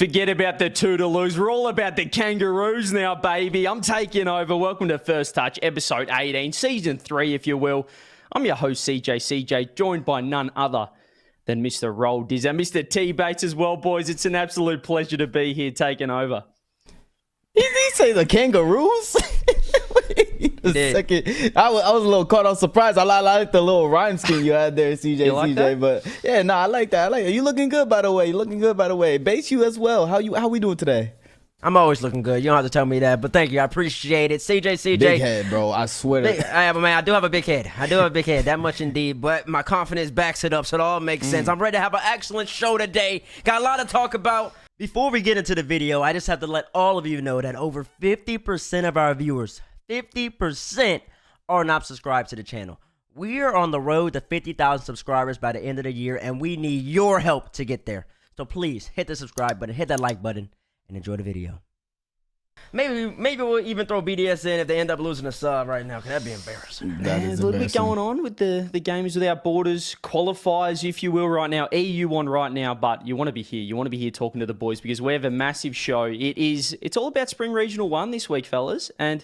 Forget about the Toodaloos. We're all about the kangaroos now, baby. I'm taking over. Welcome to First Touch, episode 18, season 3, if you will. I'm your host, CJCJ, joined by none other than Mr. Roll Diz and Mr. T Bates as well, boys. It's an absolute pleasure to be here taking over. Did he say the kangaroos? Second, I was a little caught on surprise. I like the little rhyme scheme you had there, CJCJ. Like but yeah, no, I like that. You looking good, by the way. Bates, you as well. How we doing today? I'm always looking good. You don't have to tell me that, but thank you. I appreciate it. CJCJ. Big head, bro. I swear. I do have a big head. That much indeed. But my confidence backs it up, so it all makes sense. I'm ready to have an excellent show today. Got a lot to talk about. Before we get into the video, I just have to let all of you know that over 50% of our viewers, 50% are not subscribed to the channel. We are on the road to 50,000 subscribers by the end of the year, and we need your help to get there. So please hit the subscribe button, hit that like button, and enjoy the video. Maybe we'll even throw BDS in if they end up losing a sub right now, because that'd be embarrassing. There's a little bit going on with the Gamers Without Borders qualifiers, if you will, right now. EU on right now, but you want to be here. You want to be here talking to the boys because we have a massive show. It's all about Spring Regional 1 this week, fellas. And,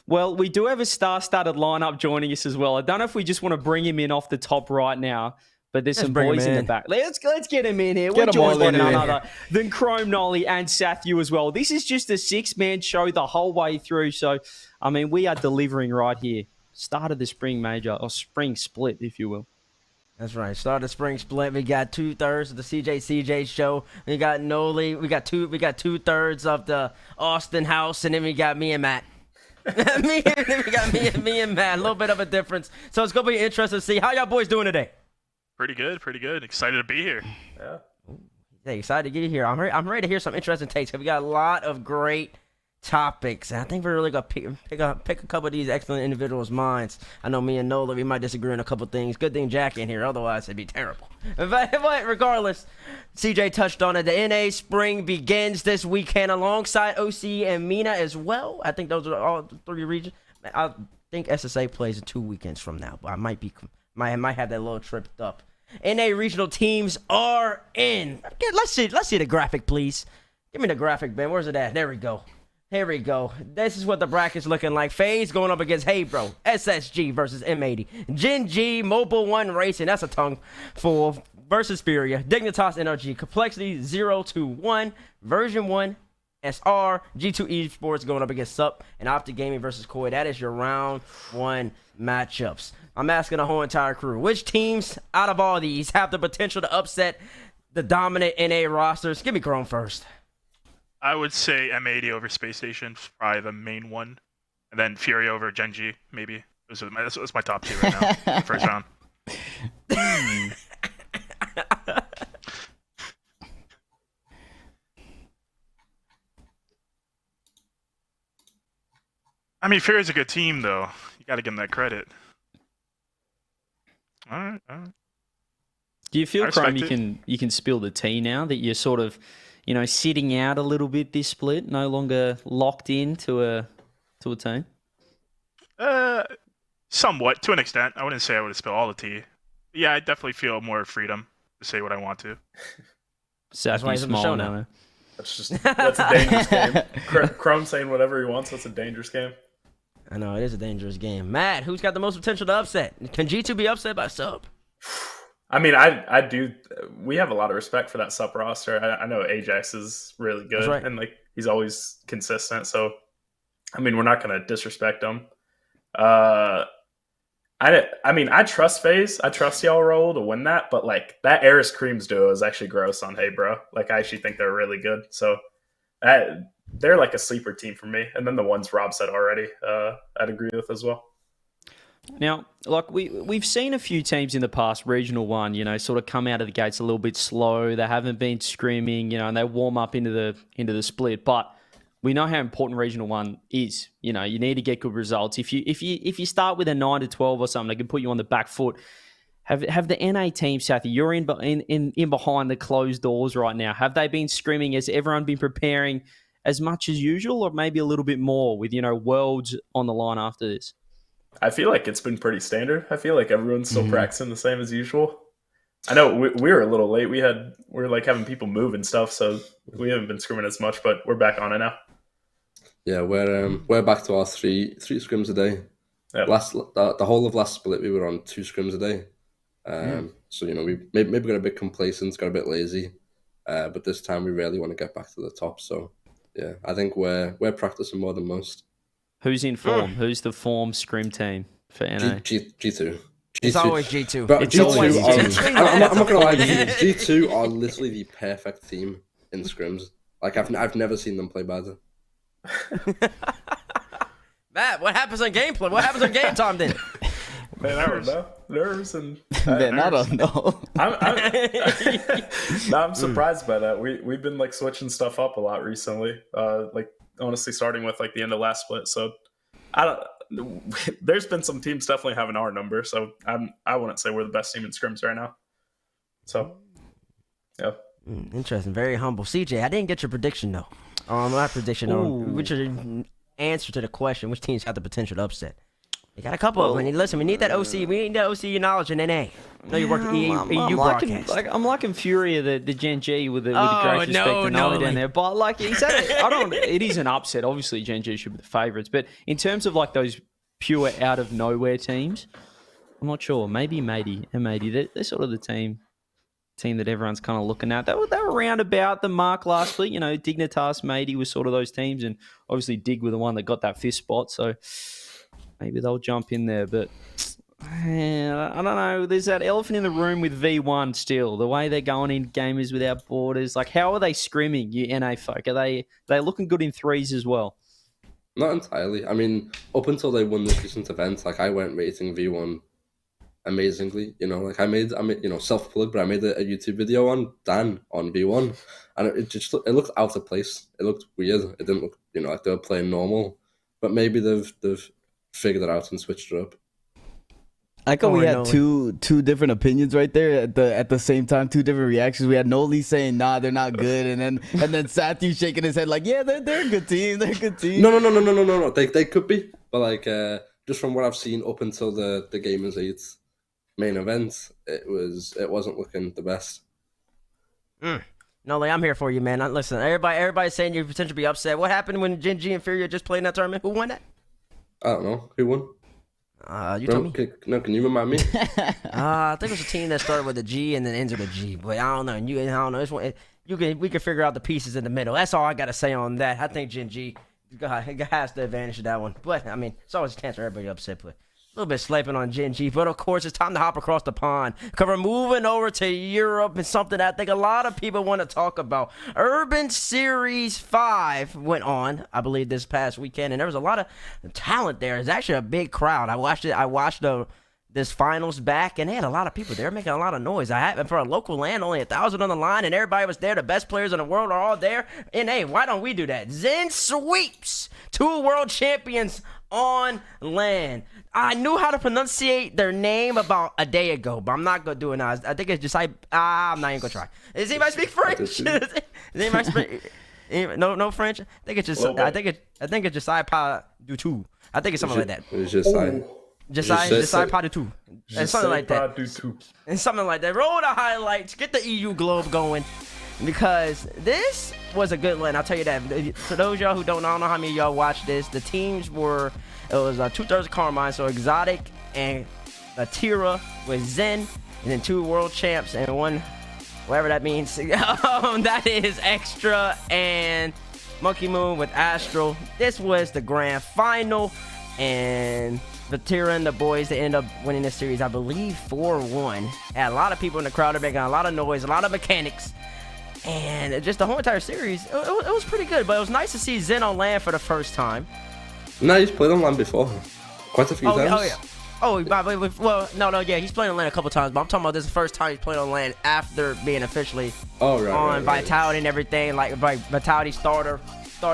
well, we do have a star-studded lineup joining us as well. I don't know if we just want to bring him in off the top right now. But there's some boys in the back. Let's get him in here. We're joined by none other than Chrome, Noly, and Satthew as well. This is just a six-man show the whole way through. So, I mean, we are delivering right here. Start of the spring major, or spring split, if you will. That's right. Start of the spring split. We got 2/3 of the CJCJ show. We got Noly. We got 2/3 of the Austin house, and then we got me and Matt. me and Matt. A little bit of a difference. So it's gonna be interesting to see how y'all boys doing today. Pretty good. Excited to be here. Yeah. Hey, excited to get here. I'm ready to hear some interesting takes. We got a lot of great topics, and I think we're really gonna pick a couple of these excellent individuals' minds. I know me and Nola, we might disagree on a couple things. Good thing Jack in here, otherwise it'd be terrible. But regardless, CJ touched on it. The NA spring begins this weekend alongside OC and MENA as well. I think those are all three regions. I think SSA plays in 2 weekends from now, but I might have that little tripped up. NA regional teams are in. Let's see the graphic, please. Give me the graphic, Ben. Where's it at? There we go. Here we go. This is what the bracket's looking like. FaZe going up against Hey Bro, SSG versus M80, Gen.G, Mobile One Racing, that's a tongue full, versus FURIA, Dignitas NRG, Complexity 021, Version 1, SR, G2 Esports going up against SUP, and Optic Gaming versus Koi. That is your round 1 matchups. I'm asking the whole entire crew, which teams out of all these have the potential to upset the dominant NA rosters? Give me Chrome first. I would say M80 over Space Station, probably the main one, and then FURIA over Gen.G, maybe. That's my top 2 right now, first round. I mean, FURIA's a good team, though. You got to give them that credit. All right. Do you feel, Chrome, you can spill the tea now that you're sort of, sitting out a little bit this split, no longer locked in to a team? Somewhat, to an extent. I wouldn't say I would spill all the tea. Yeah, I definitely feel more freedom to say what I want to. Satthew small now. That's a dangerous game. Chrome saying whatever he wants. That's a dangerous game. I know, it is a dangerous game. Matt, who's got the most potential to upset? Can G2 be upset by SUP? I mean, I do. We have a lot of respect for that SUP roster. I know Ajax is really good, right, and he's always consistent. So, I mean, we're not going to disrespect him. I mean, I trust FaZe. I trust y'all Roll to win that, but that Eris Creams duo is actually gross on Hey Bro. I actually think they're really good. So, they're like a sleeper team for me. And then the ones Rob said already, I'd agree with as well. Now, we've seen a few teams in the past, Regional 1, sort of come out of the gates a little bit slow. They haven't been screaming, and they warm up into the split. But we know how important Regional 1 is. You need to get good results. If you start with a 9 to 12 or something, they can put you on the back foot. Have the NA team, Satthew, you're in behind the closed doors right now. Have they been screaming? Has everyone been preparing as much as usual, or maybe a little bit more with, Worlds on the line after this? I feel like it's been pretty standard. I feel like everyone's still practicing the same as usual. I know we were a little late. We're like having people move and stuff, so we haven't been scrimming as much, but we're back on it now. Yeah, we're back to our three scrims a day. Yep. The whole of last split, we were on 2 scrims a day. So we maybe got a bit complacent, got a bit lazy, but this time we really want to get back to the top. So yeah, I think we're practicing more than most. Who's in form? Who's the form scrim team for NA? G2. It's always G2. But It's G2 always G2. I'm not gonna lie, G2 are literally the perfect team in scrims. Like I've never seen them play better. Matt, what happens on gameplay? What happens on game time then? Man, I don't know. Nerves and Man, I don't know. I'm surprised by that. We've been like switching stuff up a lot recently. Like honestly, starting with like the end of last split. So I don't. There's been some teams definitely having our number. So I wouldn't say we're the best team in scrims right now. So yeah. Interesting. Very humble. CJ, I didn't get your prediction though. My prediction on which are the answer to the question, which teams have the potential to upset. You got a couple of them. Listen, we need that OC. We need that OC knowledge in NA. No, you work EU broadcast. I'm liking FURIA, the Gen.G with the great respect to Noly down there. But like he said, it is an upset. Obviously, Gen.G should be the favourites. But in terms of like those pure out of nowhere teams, I'm not sure. Maybe Matey and Matey. They're sort of the team that everyone's kind of looking at. They were around about the mark last week. Dignitas, Matey was sort of those teams, and obviously Dig were the one that got that 5th spot. So maybe they'll jump in there, but I don't know. There's that elephant in the room with V1 still. The way they're going in Gamers Without Borders. Like, how are they scrimming, you NA folk? Are they looking good in 3s as well? Not entirely. I mean, up until they won this recent event, like I went rating V1 amazingly. Like I made self-plug, but I made a YouTube video on Dan on V1, and it looked out of place. It looked weird. It didn't look like they were playing normal. But maybe they've figured it out and switched it up. I thought we had two different opinions right there at the same time, 2 different reactions. We had Noly saying, "Nah, they're not good," and then Satthew shaking his head like, "Yeah, they're a good team. They're a good team." No. They could be, but like just from what I've seen up until the Gamers 8 main event, it wasn't looking the best. Noly, I'm here for you, man. Listen, everybody's saying you potentially be upset. What happened when Gen.G and FURIA just played in that tournament? Who won that? I don't know. Who won? You tell me. Can you remind me? I think it was a team that started with a G and then ended with a G. But I don't know. I don't know. We can figure out the pieces in the middle. That's all I got to say on that. I think Gen.G has the advantage of that one. But, I mean, it's always a chance for everybody upset. But a little bit sleeping on Gen.G. But, of course, it's time to hop across the pond. Because we're moving over to Europe and something that I think a lot of people want to talk about. Urban Series 5 went on, I believe, this past weekend. And there was a lot of talent there. It's actually a big crowd. I watched this finals back, and they had a lot of people there making a lot of noise. For a local land, only 1,000 on the line, and everybody was there. The best players in the world are all there. And hey, why don't we do that? Zen sweeps 2 world champions on land. I knew how to pronunciate their name about a day ago, but I'm not gonna do it now. I think it's just I'm not even gonna try. Does anybody speak French? Does anybody speak? No French. I think it's just. I think it's just I pas du tout. I think it's something like that. It's just I. Just I pas du tout. And something like that. And something like that. Roll the highlights. Get the EU globe going. Because this was a good land. I'll tell you that. For those of y'all who don't know, I don't know how many of y'all watched this. The teams were, it was 2/3 Carmine, so Exotic and Tira with Zen, and then 2 world champs and 1, whatever that means. That is Extra and Monkey Moon with Astral. This was the grand final, and the Tira and the boys, they end up winning this series, I believe, 4-1. Had a lot of people in the crowd. They're making a lot of noise, a lot of mechanics. And just the whole entire series, it was pretty good. But it was nice to see Zen on land for the first time. No, he's played on land before. Quite a few times. Oh, yeah. Well, no, yeah, he's played on land a couple times. But I'm talking about this is the first time he's played on land after being officially on Vitality and everything. Like, Vitality starting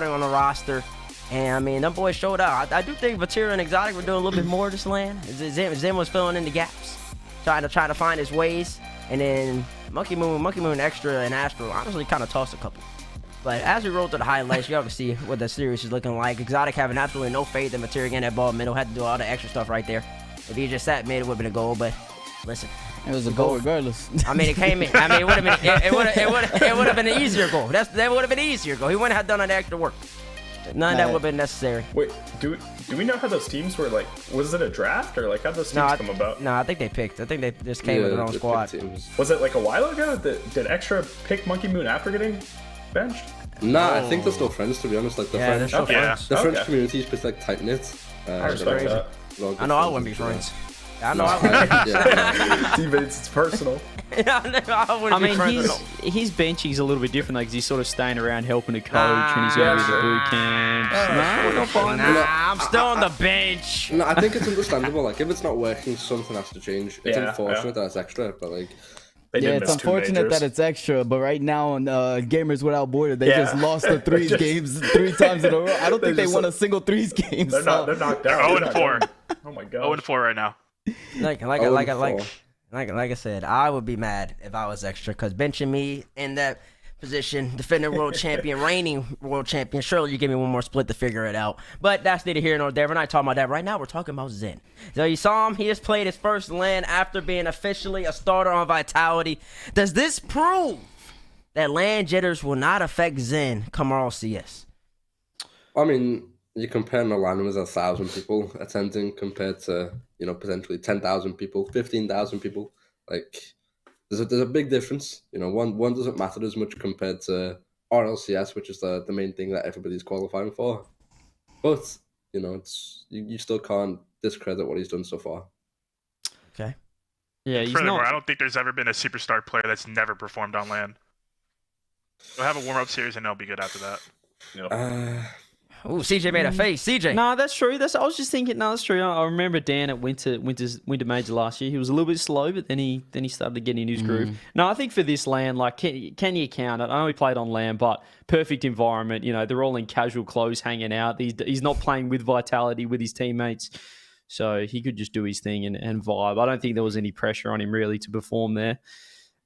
on the roster. And, I mean, them boys showed out. I do think Vatira and Exotic were doing a little bit more this land. Zen was filling in the gaps, trying to find his ways. And then Monkey Moon Extra, and Astral honestly kind of tossed a couple. But as we roll through the highlights, you obviously see what the series is looking like. Exotic having absolutely no faith in Materia getting that ball middle. Had to do all the extra stuff right there. If he just sat mid, it would have been a goal. But Listen, It was a goal regardless. I mean, it came in. I mean, it would have been. It would have been an easier goal. That would have been an easier goal. He wouldn't have done that extra work. None of that would have been necessary. Wait, do we know how those teams were like? Was it a draft or like how those teams come about? No, I think they picked. I think they just came with their own squad. Was it like a while ago? Did Extra pick Monkey Moon after getting benched? Nah, I think they're still friends, to be honest. Like the French, the French community is pretty like tight knit. I respect that. I know I wouldn't be friends. I know I wouldn't. Teammates, it's personal. I mean, his benching's a little bit different, like, 'cause he's sort of staying around helping the coach and he's going to the boot camps. I'm still on the bench. No, I think it's understandable. Like, if it's not working, something has to change. It's unfortunate that it's extra, but like. It's unfortunate that it's extra, but right now on Gamers Without Border, they just lost the threes games 3 times in a row. I don't think they won a single threes game. They're knocked out. They're 0-4. Oh my god. 0-4 right now. Like I said, I would be mad if I was extra, because benching me in that position, defending world champion, reigning world champion, surely you give me one more split to figure it out. But that's neither here nor there. We're not talking about that. Right now, we're talking about Zen. So you saw him. He has played his first LAN after being officially a starter on Vitality. Does this prove that LAN jitters will not affect Zen come RLCS? I mean, you're comparing a LAN with 1,000 people attending compared to, potentially 10,000 people, 15,000 people. Like, there's a big difference. One doesn't matter as much compared to RLCS, which is the main thing that everybody's qualifying for. But, it's you still can't discredit what he's done so far. Okay. Yeah, he's Furthermore, not. I don't think there's ever been a superstar player that's never performed on LAN. They'll have a warm-up series and they'll be good after that. Ooh, CJ made a face. CJ. No, that's true. I was just thinking. No, that's true. I remember Dan at Winter Major last year. He was a little bit slow, but then he started to get in his groove. No, I think for this LAN, like, can you count it? I know he played on LAN, but perfect environment. They're all in casual clothes, hanging out. He's not playing with Vitality with his teammates, so he could just do his thing and vibe. I don't think there was any pressure on him really to perform there.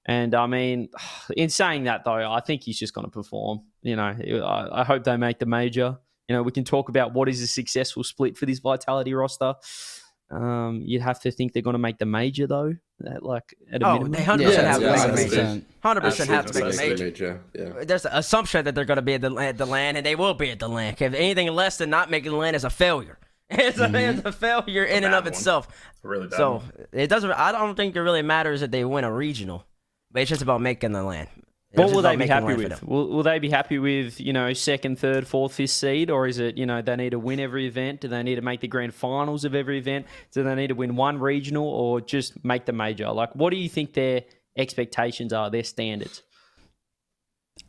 And I mean, in saying that though, I think he's just going to perform. I hope they make the major. We can talk about what is a successful split for this Vitality roster. You'd have to think they're going to make the major, though. At a minimum. They 100% have to make the major. 100% have to make the the major. Yeah. There's an assumption that they're going to be at the LAN, and they will be at the LAN. If anything less than not making the LAN is a failure. It's a failure in and of itself. Really bad so one. it doesn't. I don't think it really matters if they win a regional, but it's just about making the LAN. What will they be happy with? Will they be happy with, second, third, fourth, fifth seed? Or is it, they need to win every event? Do they need to make the grand finals of every event? Do they need to win one regional or just make the major? Like, what do you think their expectations are, their standards?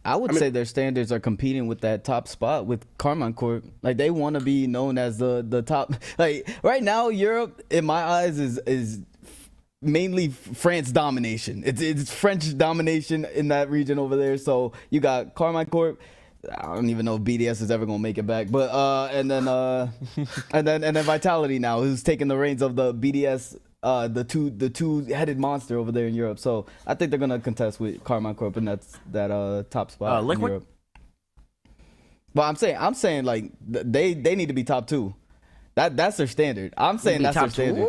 I would say their standards are competing with that top spot with Carmine Corp. Like, they want to be known as the top. Like, right now, Europe, in my eyes, is mainly France domination. It's French domination in that region over there. So you got Carmine Corp. I don't even know if BDS is ever gonna make it back, but and then Vitality now, who's taking the reins of the BDS, the two-headed monster over there in Europe. So I think they're gonna contest with Carmine Corp, and that's that top spot in Europe. But I'm saying like they need to be top 2. That's their standard. I'm saying that's their standard.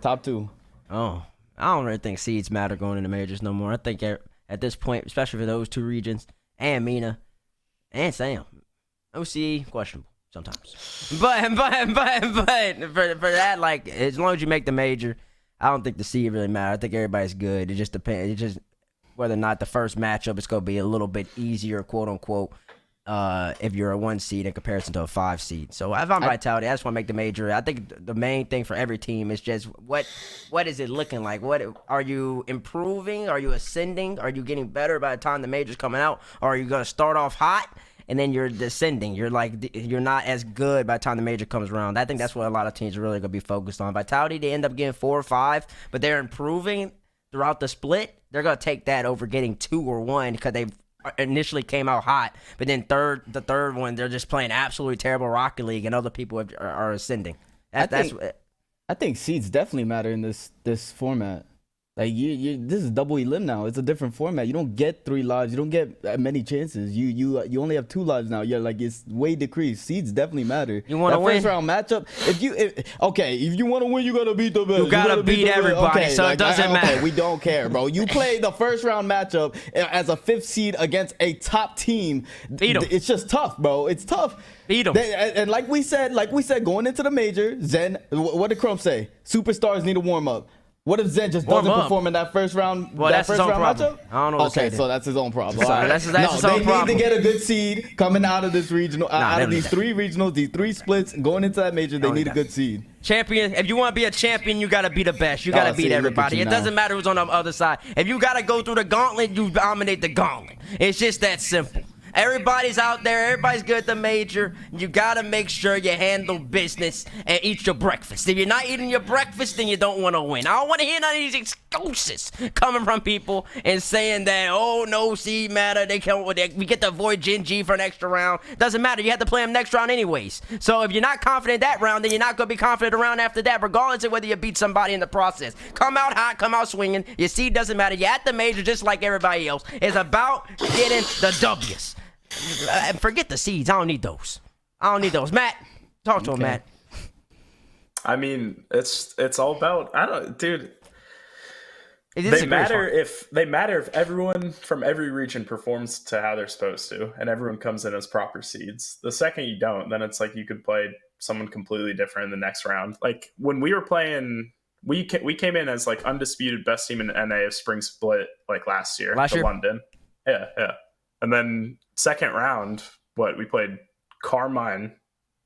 Top 2. Oh, I don't really think seeds matter going into majors no more. I think at this point, especially for those 2 regions and MENA and Sam, OCE questionable sometimes. But for that, like, as long as you make the major, I don't think the seed really matters. I think everybody's good. It just depends. It just whether or not the first matchup is going to be a little bit easier, quote unquote. If you're a 1 seed in comparison to a 5 seed. So if I'm Vitality, I just want to make the major. I think the main thing for every team is just what is it looking like? What are you improving? Are you ascending? Are you getting better by the time the major's coming out? Or are you going to start off hot and then you're descending? You're not as good by the time the major comes around. I think that's what a lot of teams are really going to be focused on. Vitality, they end up getting 4 or 5, but they're improving throughout the split. They're going to take that over getting 2 or 1 because they've initially came out hot, but then the third one, they're just playing absolutely terrible Rocket League, and other people are ascending. I think seeds definitely matter in this format. Like this is double elim now. It's a different format. You don't get 3 lives. You don't get many chances. You only have 2 lives now. You're like, it's way decreased. Seeds definitely matter. You want to win? First round matchup. If you want to win, you gotta beat the best. You gotta beat everybody, so it doesn't matter. Okay, we don't care, bro. You play the first round matchup as a 5th seed against a top team. Beat 'em. It's just tough, bro. It's tough. Beat 'em. And like we said, going into the major, Zen. What did Crump say? Superstars need to warm up. What if Zen just doesn't perform in that first round? Well, that's his own problem. Matchup? I don't know. Okay, so that's his own problem. So that's his own problem. They need to get a good seed coming out of this regional, out of these 3 regionals, these 3 splits, going into that major. They need a good seed. Champion. If you want to be a champion, you gotta be the best. You gotta beat everybody. It doesn't matter who's on the other side. If you gotta go through the gauntlet, you dominate the gauntlet. It's just that simple. Everybody's out there. Everybody's good at the major. You gotta make sure you handle business and eat your breakfast. If you're not eating your breakfast, then you don't want to win. I don't want to hear none of these excuses coming from people and saying that, oh, no seed matter. We get to avoid Gen.G for an extra round. Doesn't matter. You have to play them next round anyways. So if you're not confident that round, then you're not gonna be confident around after that, regardless of whether you beat somebody in the process. Come out hot. Come out swinging. Your seed doesn't matter. You're at the major just like everybody else. It's about getting the W's. Forget the seeds. I don't need those. Matt, talk to him, Matt. I mean, it's all about dude. They matter if everyone from every region performs to how they're supposed to, and everyone comes in as proper seeds. The second you don't, then it's like you could play someone completely different in the next round. Like when we were playing, we came in as like undisputed best team in NA of Spring Split like last year. London. Yeah. And then second round, we played Carmine.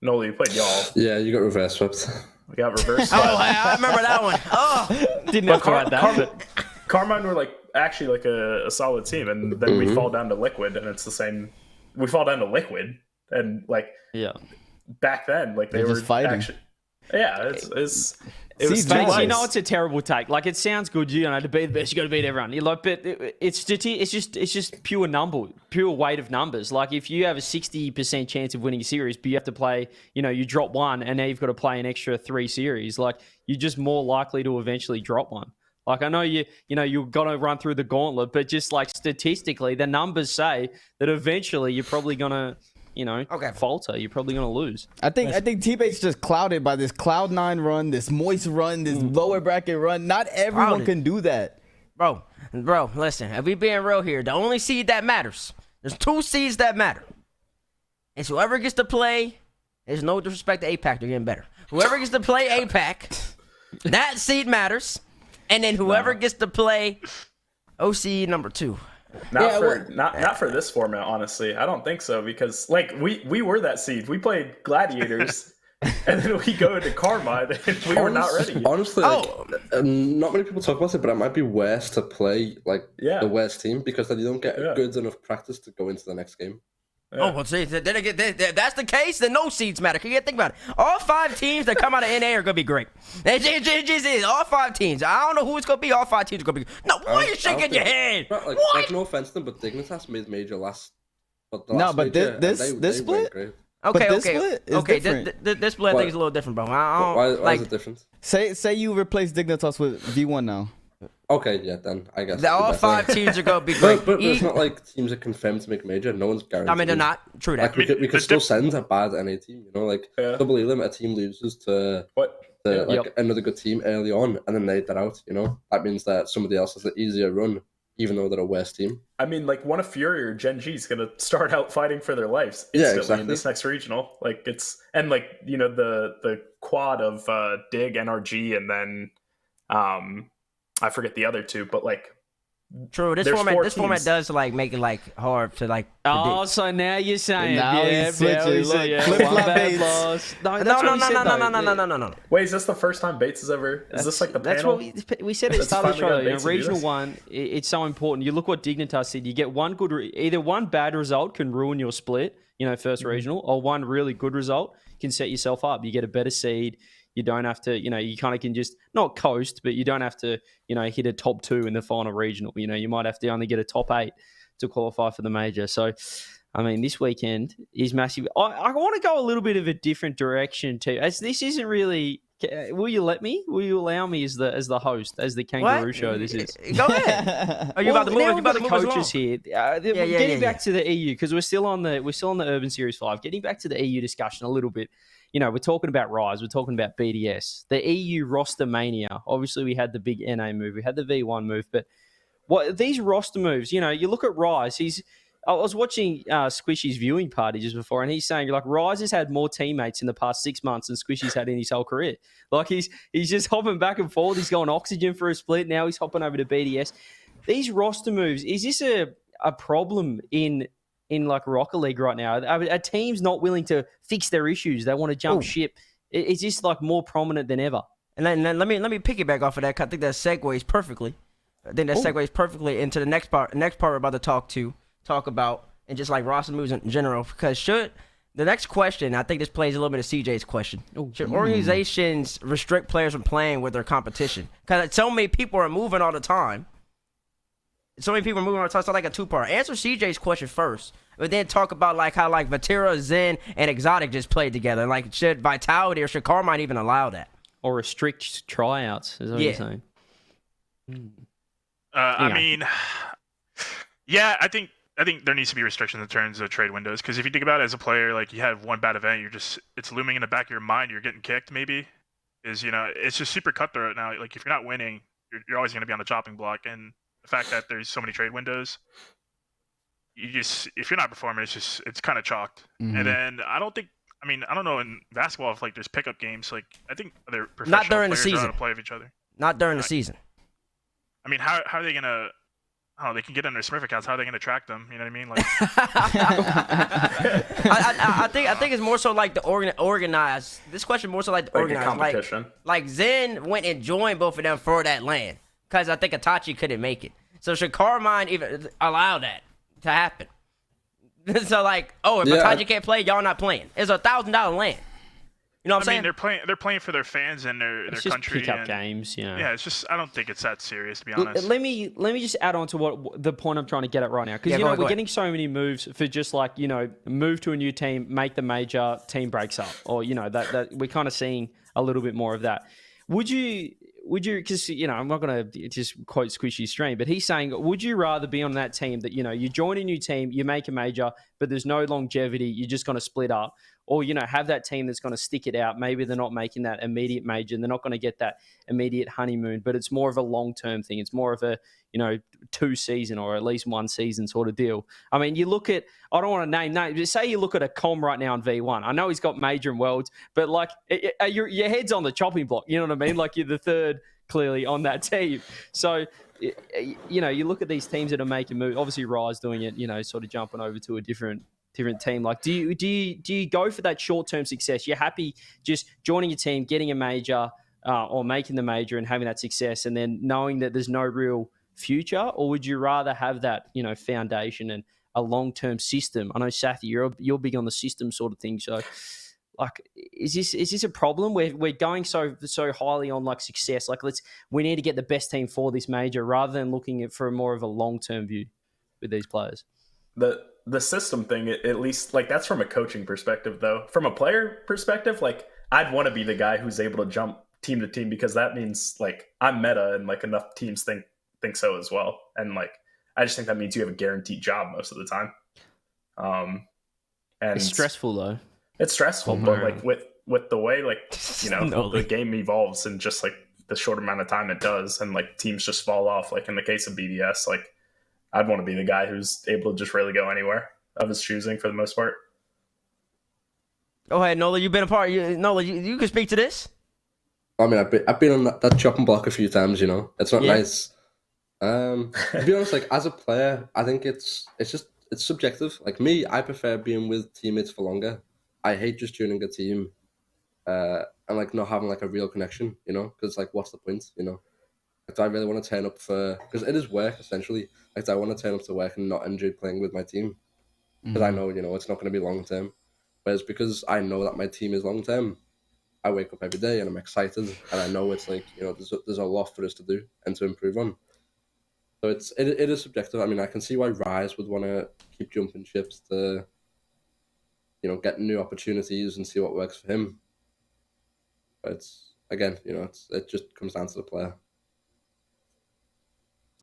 Noly, you played y'all. Yeah, you got reverse swept. We got reverse swept. Oh, I remember that one. Oh, didn't have to write that. But Carmine were like actually like a solid team, and then we fall down to Liquid, and it's the same. We fall down to Liquid, and like back then, like they were just fighting. Actually, it was Max, you know it's a terrible take. Like it sounds good, to be the best, you got to beat everyone. You like, but it's just pure weight of numbers. Like if you have a 60% chance of winning a series, but you have to play, you drop one, and now you've got to play an extra 3 series. Like you're just more likely to eventually drop one. Like I know you've got to run through the gauntlet, but just like statistically, the numbers say that eventually you're probably gonna. Falter. You're probably gonna lose. I think T-Bait's just clouded by this Cloud9 run, this Moist run, this lower bracket run. Not everyone can do that. Bro, listen. If we being real here, the only seed that matters. There's 2 seeds that matter. It's whoever gets to play. There's no disrespect to APAC. They're getting better. Whoever gets to play APAC, that seed matters. And then whoever gets to play OC number 2. Not for this format, honestly. I don't think so, because like we were that seed. We played Gladiators, and then we go to Carmine, and we were not ready. Honestly, not many people talk about it, but it might be worse to play like the worst team, because then you don't get good enough practice to go into the next game. Yeah. Oh, well, see, that's the case, then no seeds matter. You gotta think about it. All 5 teams that come out of NA are gonna be great. All 5 teams. I don't know who it's gonna be. All 5 teams are gonna be good. No, why are you shaking your head? Like, no offense to them, but Dignitas made major last. This split. Okay. This split I think is a little different, bro. Why is it different? Say you replace Dignitas with V1 now. Okay, yeah, then I guess all 5 teams are gonna be great. But it's not like teams are confirmed to make major. No one's guaranteed. I mean, they're not. True that. Like we could still send a bad NA team. Like double elim, a team loses to another good team early on, and then they're out. That means that somebody else has an easier run, even though they're a worse team. I mean, like one of FURIA or Gen.G is gonna start out fighting for their lives instantly in this next regional. Like it's the quad of Dig, NRG, and then I forget the other 2, but like true. This format does like make it like hard to like. Oh, so now you're saying No. Wait, is this the first time Bates has ever? Is this like the panel? That's what we said at the start of the show. In regional 1, it's so important. You look what Dignitas said. You get either one bad result can ruin your split. First regional, or one really good result can set yourself up. You get a better seed. You don't have to, you kind of can just not coast, but you don't have to, hit a top 2 in the final regional. You might have to only get a top 8 to qualify for the major. So, I mean, this weekend is massive. I want to go a little bit of a different direction too, as this isn't really Will you let me? Will you allow me as the host, as the kangaroo show this is? Go ahead. Are you about to move? Now You we've about got to the move us coaches along? here. Getting back to the EU, because we're still on the Urban Series 5. Getting back to the EU discussion a little bit. We're talking about Rise. We're talking about BDS. The EU roster mania. Obviously, we had the big NA move. We had the V1 move. But these roster moves, you look at Rise. I was watching Squishy's viewing party just before, and he's saying, like, Rise has had more teammates in the past 6 months than Squishy's had in his whole career. Like, he's just hopping back and forth. He's going Oxygen for a split. Now he's hopping over to BDS. These roster moves, is this a problem in like Rocket League right now? Are teams not willing to fix their issues? They want to jump ship. Is this like more prominent than ever? And then let me piggyback off of that. 'Cause I think that segues perfectly. Into the next part. Next part we're about to talk about, and just like roster moves in general. Because the next question, I think this plays a little bit of CJ's question. Should organizations restrict players from playing with their competition? Because so many people are moving all the time. So it's like a two-part. Answer CJ's question first, but then talk about like how like Vatira, Zen, and Exotic just played together. Like, should Vitality or should Carmine even allow that? Or restrict tryouts, is what you're saying? I mean, yeah, I think there needs to be restrictions in terms of trade windows, because if you think about it as a player, like, you have one bad event, it's looming in the back of your mind, you're getting kicked maybe, it's just super cutthroat now. Like, if you're not winning, you're always going to be on the chopping block, and the fact that there's so many trade windows, if you're not performing, it's kind of chalked. And then I don't know in basketball if like there's pickup games. Like, I think other professional Not during the players season. are to play with each other. Not during the season. I mean, how are they gonna? Oh, they can get on their Smurf accounts. How are they gonna track them? You know what I mean? Like, I think it's more so like the organized. This question more so like the organized. Competition. Like Zen went and joined both of them for that LAN, because I think Itachi couldn't make it. So should Carmine even allow that to happen? So like, if Itachi can't play, y'all not playing. It's $1,000 LAN. You know what I'm saying? They're playing for their fans and their it's country. Just pick up games, Yeah, it's just, I don't think it's that serious, to be honest. Let me just add on to what the point I'm trying to get at right now, because we're getting so many moves for just like, move to a new team, make the major, team breaks up, or that we're kind of seeing a little bit more of that. Would you? Because I'm not going to just quote Squishy's stream, but he's saying, would you rather be on that team that you join a new team, you make a major, but there's no longevity, you're just going to split up, or have that team that's going to stick it out? Maybe they're not making that immediate major, and they're not going to get that immediate honeymoon, but it's more of a long-term thing. It's more of a 2-season or at least 1 season sort of deal. I mean, you look at, I don't want to name names, but say you look at a Com right now in V1. I know he's got major and worlds, but like your head's on the chopping block. You know what I mean? Like, you're the third clearly on that team. So, you look at these teams that are making moves. Obviously, Rise doing it, sort of jumping over to a different team. Like, do you go for that short-term success? You're happy just joining a team, getting a major, or making the major and having that success, and then knowing that there's no real future? Or would you rather have that foundation and a long-term system? I know, Satthew, you're big on the system sort of thing. So, like, is this a problem? We're going so highly on like success. Like, we need to get the best team for this major, rather than looking at for more of a long-term view with these players. The system thing, at least, like, that's from a coaching perspective, though. From a player perspective, like, I'd want to be the guy who's able to jump team to team, because that means like I'm meta, and like enough teams think so as well. And like, I just think that means you have a guaranteed job most of the time. And it's stressful though. It's stressful, but like with the way like the game evolves, and just like the short amount of time it does, and like teams just fall off. Like in the case of BDS, like I'd want to be the guy who's able to just really go anywhere of his choosing for the most part. Go ahead, Noly. You've been a part. Noly, you can speak to this. I mean, I've been on that chopping block a few times. It's not nice. To be honest, like as a player, I think it's subjective. Like me, I prefer being with teammates for longer. I hate just joining a team, and like not having like a real connection. Because like, what's the point? Like, do I really want to turn up because it is work essentially. Like, do I want to turn up to work and not enjoy playing with my team? Because I know it's not going to be long term. Whereas because I know that my team is long term, I wake up every day and I'm excited, and I know it's like there's a lot for us to do and to improve on. So it is subjective. I mean, I can see why Rise would want to keep jumping ships to get new opportunities and see what works for him. But again, it just comes down to the player.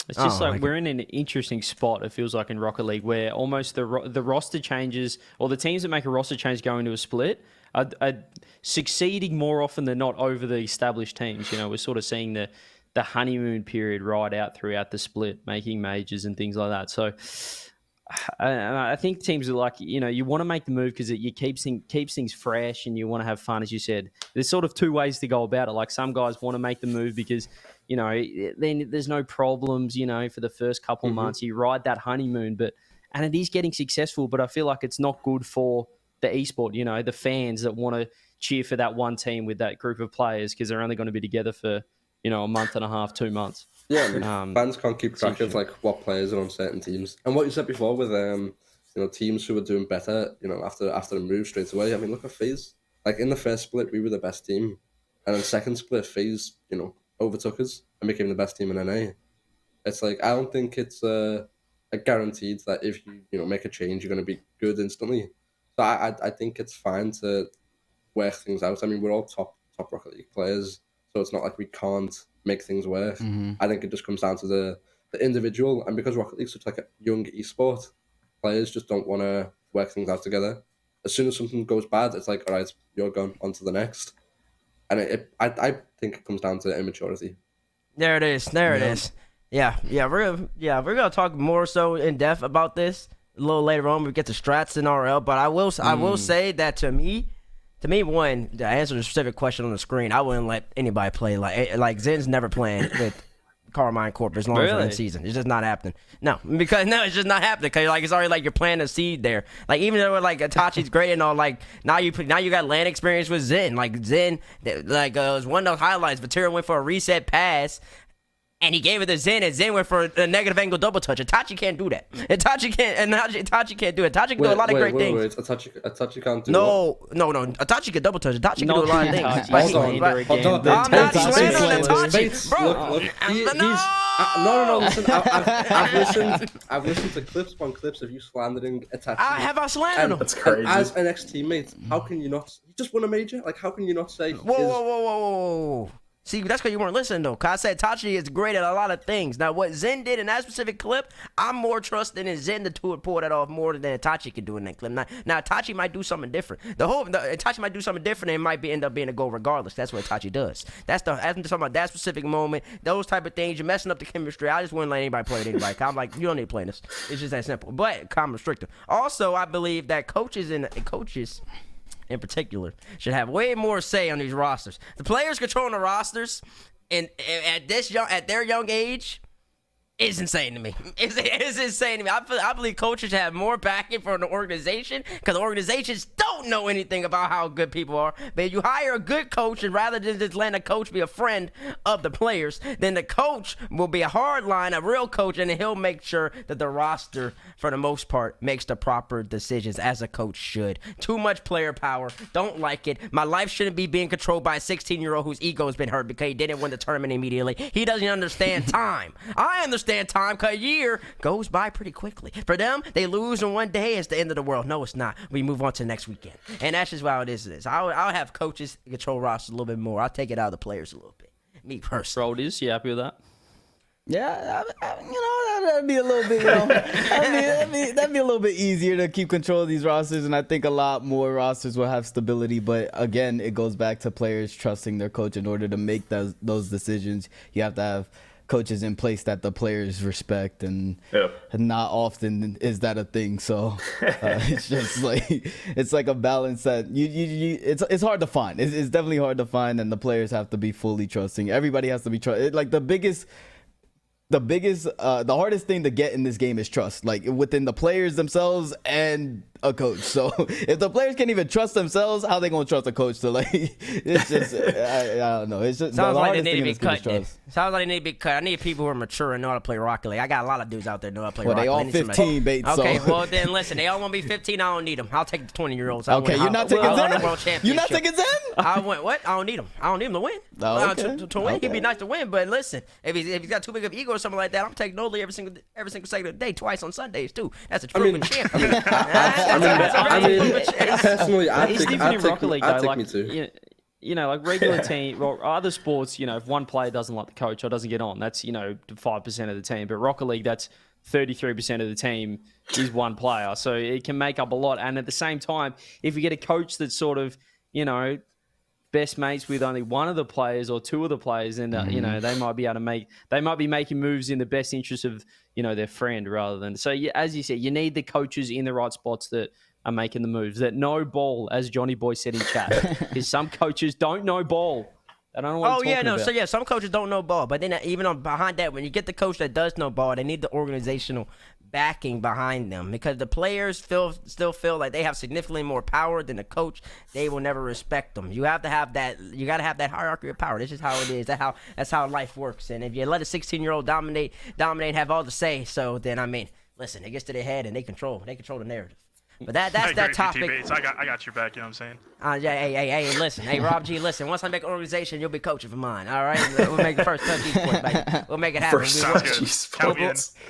It's just we're in an interesting spot, it feels like, in Rocket League, where almost the roster changes, or the teams that make a roster change go into a split are succeeding more often than not over the established teams. We're sort of seeing the honeymoon period ride out throughout the split, making majors and things like that. So I think teams are like, you want to make the move because it keeps things fresh and you want to have fun, as you said. There's sort of two ways to go about it. Like, some guys want to make the move because then there's no problems, for the first couple months. You ride that honeymoon, and it is getting successful, but I feel like it's not good for the esport, the fans that want to cheer for that one team with that group of players because they're only going to be together for, a month and a half, 2 months. Yeah, fans can't keep track of what players are on certain teams. And what you said before with teams who were doing better, after the move straight away. I mean, look at FaZe. Like, in the first split, we were the best team, and in the second split, FaZe, overtook us and became the best team in NA. It's like, I don't think it's a guaranteed that if you make a change, you're going to be good instantly. So I think it's fine to work things out. I mean, we're all top Rocket League players, so it's not like we can't make things work. I think it just comes down to the individual, and because Rocket League's such like a young esport, players just don't want to work things out together. As soon as something goes bad, it's like, all right, you're gone, on to the next. And I think it comes down to immaturity. There it is. It is. Yeah. We're gonna talk more so in depth about this a little later on when we get to Strats and RL. But I will say that to me, one, to answer the specific question on the screen, I wouldn't let anybody play like Zen's never playing with Carmine Corp as long as we're in season. It's just not happening. No, it's just not happening because it's already like you're planting a seed there. Like, even though like Itachi's great and all, like now you got land experience with Zen. Like Zen, it was one of those highlights. Vatira went for a reset pass. And he gave it to Zen, and Zen went for a negative angle double touch. Itachi can't do that. Itachi can't do it. Itachi can do a lot of great things. Itachi can't do No. Itachi can double touch. Itachi can do a lot of things. Hold on. I'm not slandering Itachi, bro. Listen, I've listened to clips upon clips of you slandering Itachi. I slandered him? That's crazy. As an ex-teammate, how can you not? He just won a major. Like, how can you not say? Whoa. See, that's because you weren't listening, though. Because I said Tachi is great at a lot of things. Now, what Zen did in that specific clip, I'm more trusting in Zen to pull that off more than Tachi could do in that clip. Now Tachi might do something different. Tachi might do something different, and it might end up being a goal regardless. That's what Tachi does. I'm talking about that specific moment, those type of things. You're messing up the chemistry. I just wouldn't let anybody play with anybody. I'm like, you don't need to play this. It's just that simple. But common restrictor. Also, I believe that coaches in particular should have way more say on these rosters. The players controlling the rosters and at their young age is insane to me. It's insane to me. I believe coaches should have more backing for an organization because organizations don't know anything about how good people are. But if you hire a good coach, and rather than just letting a coach be a friend of the players, then the coach will be a hard line, a real coach, and he'll make sure that the roster, for the most part, makes the proper decisions as a coach should. Too much player power. Don't like it. My life shouldn't be being controlled by a 16-year-old whose ego has been hurt because he didn't win the tournament immediately. He doesn't understand time. I understand time because a year goes by pretty quickly. For them, they lose in one day. It's the end of the world. No, it's not. We move on to next weekend. And that's just how it is. I'll have coaches control rosters a little bit more. I'll take it out of the players a little bit. Me personally. Roadies, you happy with that? Yeah, that'd be a little bit, that'd be a little bit easier to keep control of these rosters, and I think a lot more rosters will have stability. But again, it goes back to players trusting their coach. In order to make those decisions, you have to have coaches in place that the players respect, and not often is that a thing. So it's just like it's like a balance that it's hard to find. It's definitely hard to find, and the players have to be fully trusting. Everybody has to be trusting. Like the hardest thing to get in this game is trust, like within the players themselves and a coach. So if the players can't even trust themselves, how they gonna trust a coach? So like, it's just I don't know. It's just sounds like they need to be cut. Sounds like they need to be cut. I need people who are mature and know how to play Rocket League. I got a lot of dudes out there know how to play Rocket League. Well, they all 15, bates. Okay, so. well then listen, they all want to be 15. I don't need them. I'll take the 20-year-olds. Okay, you're not taking Zen. You're not taking Zen. I went what? I don't need him. I don't need him to win. Oh, okay. To win, he'd be nice to win. But listen, if he's got too big of ego or something like that, I'm taking Noly every single second day, twice on Sundays too. That's a proven champion. Personally, I'd take me too. like regular team or other sports, if one player doesn't like the coach or doesn't get on, that's 5% of the team. But Rocket League, that's 33% of the team is one player, so it can make up a lot. And at the same time, if you get a coach that's sort of best mates with only one of the players or two of the players, and they might be able to be making moves in the best interest of their friend rather than. So as you said, you need the coaches in the right spots that are making the moves, that know ball, as Johnny Boy said in chat, because some coaches don't know ball. I don't know what I'm talking about. So some coaches don't know ball, but then even behind that, when you get the coach that does know ball, they need the organizational backing behind them, because the players still feel like they have significantly more power than the coach. They will never respect them. You have to have that. You got to have that hierarchy of power. This is how it is. That's how life works. And if you let a 16-year-old dominate, have all the say, so then listen, it gets to their head and they control the narrative. But that's that topic. I got your back. You know what I'm saying? Hey, listen. Hey, Rob G, listen. Once I make an organization, you'll be coaching for mine. All right? We'll make the first touch esports, baby. We'll make it happen.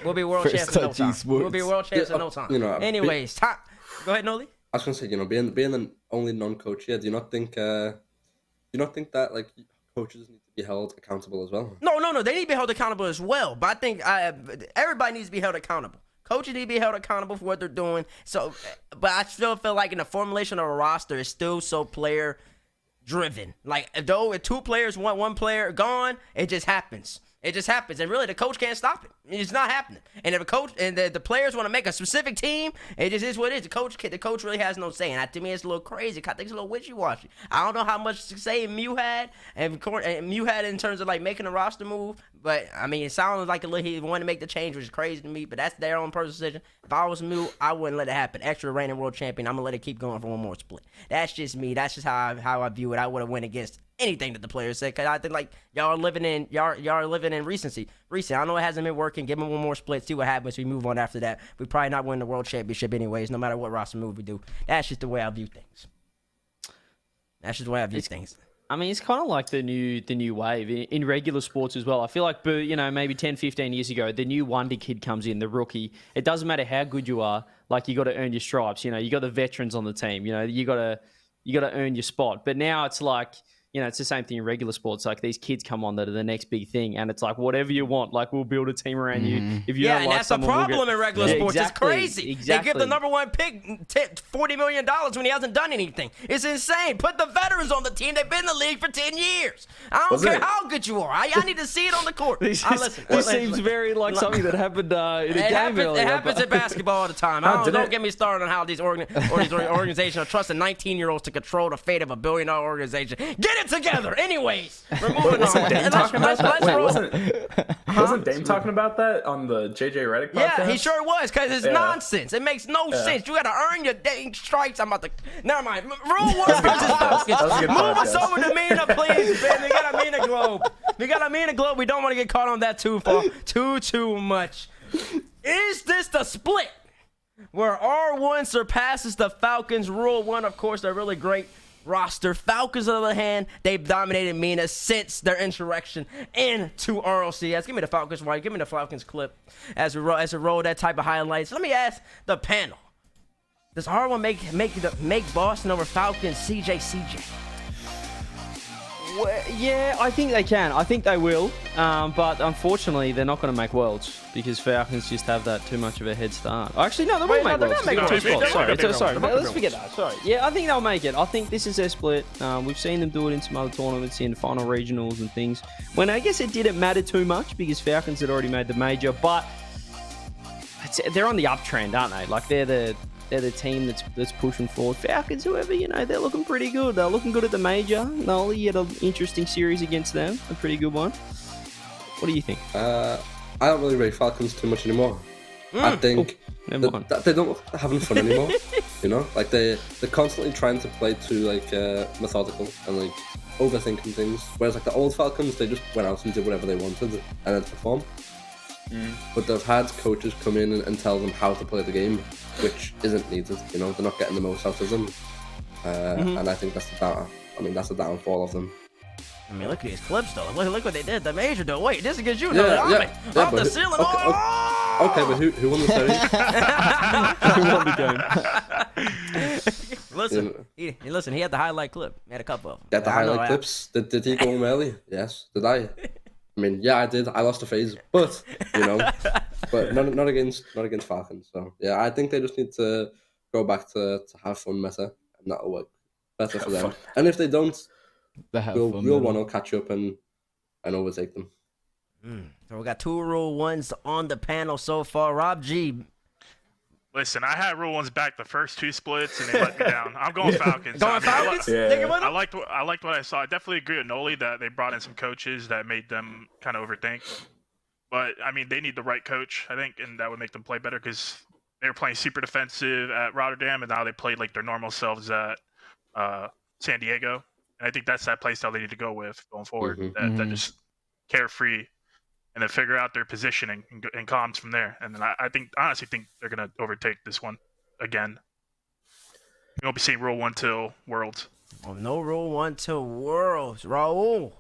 We'll be world champions in no time. We'll be world champions in no time. Anyways, go ahead, Noly. I was gonna say, being the only non-coach here, do you not think that like coaches need to be held accountable as well? No. They need to be held accountable as well. But I think everybody needs to be held accountable. Coaches need to be held accountable for what they're doing. So, but I still feel like in the formulation of a roster, it's still so player driven. Like, if two players want one player gone, it just happens. It just happens, and really, the coach can't stop it. It's not happening. And if a coach and the players want to make a specific team, it just is what it is. The coach really has no say. And to me, it's a little crazy. I think it's a little wishy-washy. I don't know how much to say Mew had, and Mew had in terms of like making a roster move. But it sounds like he wanted to make the change, which is crazy to me. But that's their own personal decision. If I was Mew, I wouldn't let it happen. Extra reigning world champion, I'm gonna let it keep going for one more split. That's just me. That's just how I view it. I would have went against anything that the players said, because I think like y'all are living in recency. I know it hasn't been working. Give them one more split, see what happens. We move on after that. We probably not win the world championship anyways, no matter what roster move we do. That's just the way I view things. It's kind of like the new wave in regular sports as well. I feel like, maybe 10, 15 years ago, the new wonder kid comes in, the rookie. It doesn't matter how good you are. Like, you got to earn your stripes. You got the veterans on the team. You got to earn your spot. But now it's like, it's the same thing in regular sports. Like, these kids come on that are the next big thing, and it's like, whatever you want, like, we'll build a team around you. If you don't and like that's the problem in regular sports. Exactly, it's crazy. Exactly. They give the number one pick $40 million when he hasn't done anything. It's insane. Put the veterans on the team. They've been in the league for 10 years. I don't care how good you are. I need to see it on the court. This seems very like something that happened in a game earlier. It happens in basketball all the time. Don't get me started on how these organizations are trusting 19-year-olds to control the fate of a billion-dollar organization. Get it together. Anyways, we're moving on. Wasn't Dame talking about that on the JJ Redick podcast? Yeah, he sure was, because it's nonsense. It makes no sense. You got to earn your dang stripes. Never mind. Rule 1 versus focus. Move us over to MENA, please, man. We got a MENA globe. We don't want to get caught on that too much. Is this the split where R1 surpasses the Falcons? Rule 1, of course, they're really great roster. Falcons, on the other hand, they've dominated MENA since their insurrection into RLCS. Give me the Falcons, White. Give me the Falcons clip as we roll that type of highlights. Let me ask the panel: does R1 make Boston over Falcons CJCJ? Well, yeah, I think they can. I think they will. But unfortunately, they're not going to make Worlds because Falcons just have that too much of a head start. Actually, no, they won't make Worlds. Sorry. Let's forget that. Sorry. Yeah, I think they'll make it. I think this is their split. We've seen them do it in some other tournaments, in final regionals and things. When I guess it didn't matter too much because Falcons had already made the major, but they're on the uptrend, aren't they? Like, they're the team that's pushing forward. Falcons, whoever, they're looking pretty good. They're looking good at the major. Noly, you had an interesting series against them. A pretty good one. What do you think? I don't really rate Falcons too much anymore. I think that they don't look having fun anymore. Like they're constantly trying to play too methodical and like overthinking things. Whereas like the old Falcons, they just went out and did whatever they wanted and then performed. But they've had coaches come in and tell them how to play the game, which isn't needed. They're not getting the most out of them, and I think that's the downfall of them. Look at these clips though. Look what they did. The major though. Wait, this is against you. Off the ceiling. Okay, but who won the series? Who won the game? listen, he had the highlight clip. He had a couple of them. Yeah, the highlight clips. Did he go home early? Yes. Did I? I mean, yeah, I did. I lost a phase, but but not against Falcons. So yeah, I think they just need to go back to have fun meta, and that'll work better for them. And if they don't, Rule 1 will catch up and overtake them. So we got 2 Rule 1s on the panel so far. Rob G. Listen, I had Rule 1s back the first 2 splits, and they let me down. I'm going Falcons. Falcons? I liked what I saw. I definitely agree with Noly that they brought in some coaches that made them kind of overthink. But, I mean, they need the right coach, I think, and that would make them play better because they were playing super defensive at Rotterdam, and now they played like their normal selves at San Diego. And I think that's that play style they need to go with going forward. That just carefree, and then figure out their positioning and comms from there. And then I honestly think they're going to overtake this one again. We won't be seeing Rule 1 till Worlds. Oh, no Rule 1 till Worlds. Raul.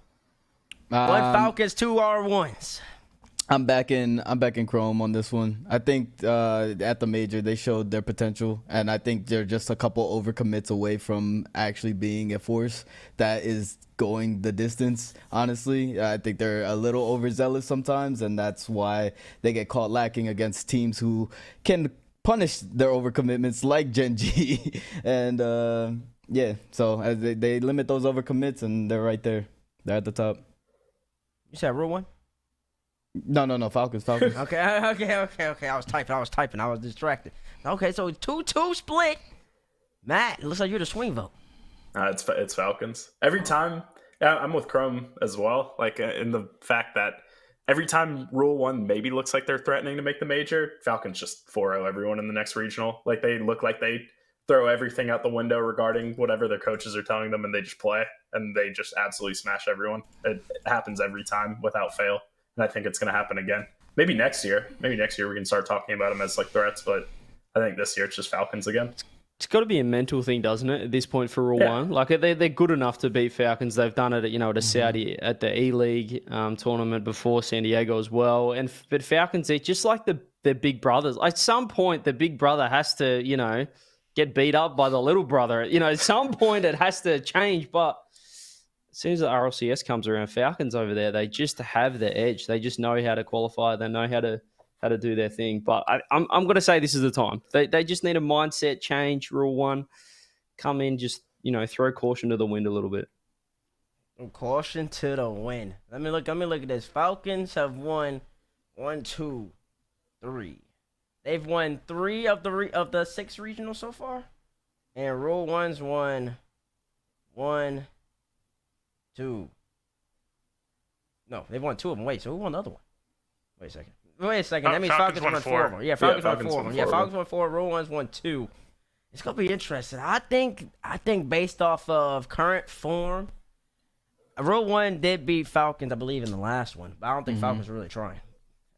1 Falcons, 2 R1s. I'm back in Chrome on this one. I think at the major they showed their potential, and I think they're just a couple overcommits away from actually being a force that is going the distance. Honestly, I think they're a little overzealous sometimes, and that's why they get caught lacking against teams who can punish their overcommitments like Gen.G. And yeah, so they limit those overcommits, and they're right there. They're at the top. You said Rule 1? No, Falcons. Okay. I was typing. I was distracted. Okay, so 2-2 split. Matt, it looks like you're the swing vote. It's Falcons. Every time, yeah, I'm with Chrome as well. Like in the fact that every time Rule 1 maybe looks like they're threatening to make the major, Falcons just 4-0 everyone in the next regional. Like they look like they throw everything out the window regarding whatever their coaches are telling them, and they just play, and they just absolutely smash everyone. It happens every time without fail. And I think it's going to happen again. Maybe next year we can start talking about them as like threats, but I think this year it's just Falcons again. It's got to be a mental thing, doesn't it, at this point for Rule 1? Like, they're good enough to beat Falcons. They've done it, at a Saudi, at the E-League tournament before San Diego as well. But Falcons, they're just like their big brothers. At some point, the big brother has to, get beat up by the little brother. At some point, it has to change, but as soon as the RLCS comes around, Falcons over there, they just have the edge. They just know how to qualify. They know how to do their thing. But I'm going to say this is the time. They just need a mindset change. Rule 1, come in, just throw caution to the wind a little bit. Caution to the wind. Let me look at this. Falcons have won 1, 2, 3. They've won 3 of the 6 regionals so far, and Rule 1's won 1, 2. No, they've won 2 of them. Wait, so who won the other one? Wait a second. That means Falcons won 4 of them. Yeah, Falcons won 4 of them. Yeah, Falcons won 4. Rule 1's won 2. It's gonna be interesting. I think based off of current form, Rule 1 did beat Falcons, I believe, in the last one, but I don't think Falcons were really trying.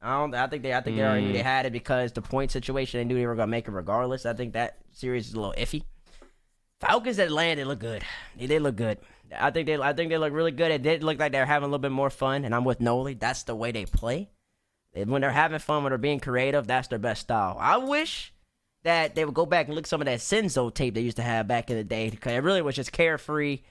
I think they already knew they had it because the point situation, they knew they were gonna make it regardless. I think that series is a little iffy. Falcons at Atlanta, they look good. They did look good. I think they look really good. It did look like they're having a little bit more fun, and I'm with Noly. That's the way they play. When they're having fun, when they're being creative, that's their best style. I wish that they would go back and look at some of that Senzo tape they used to have back in the day, because it really was just carefree,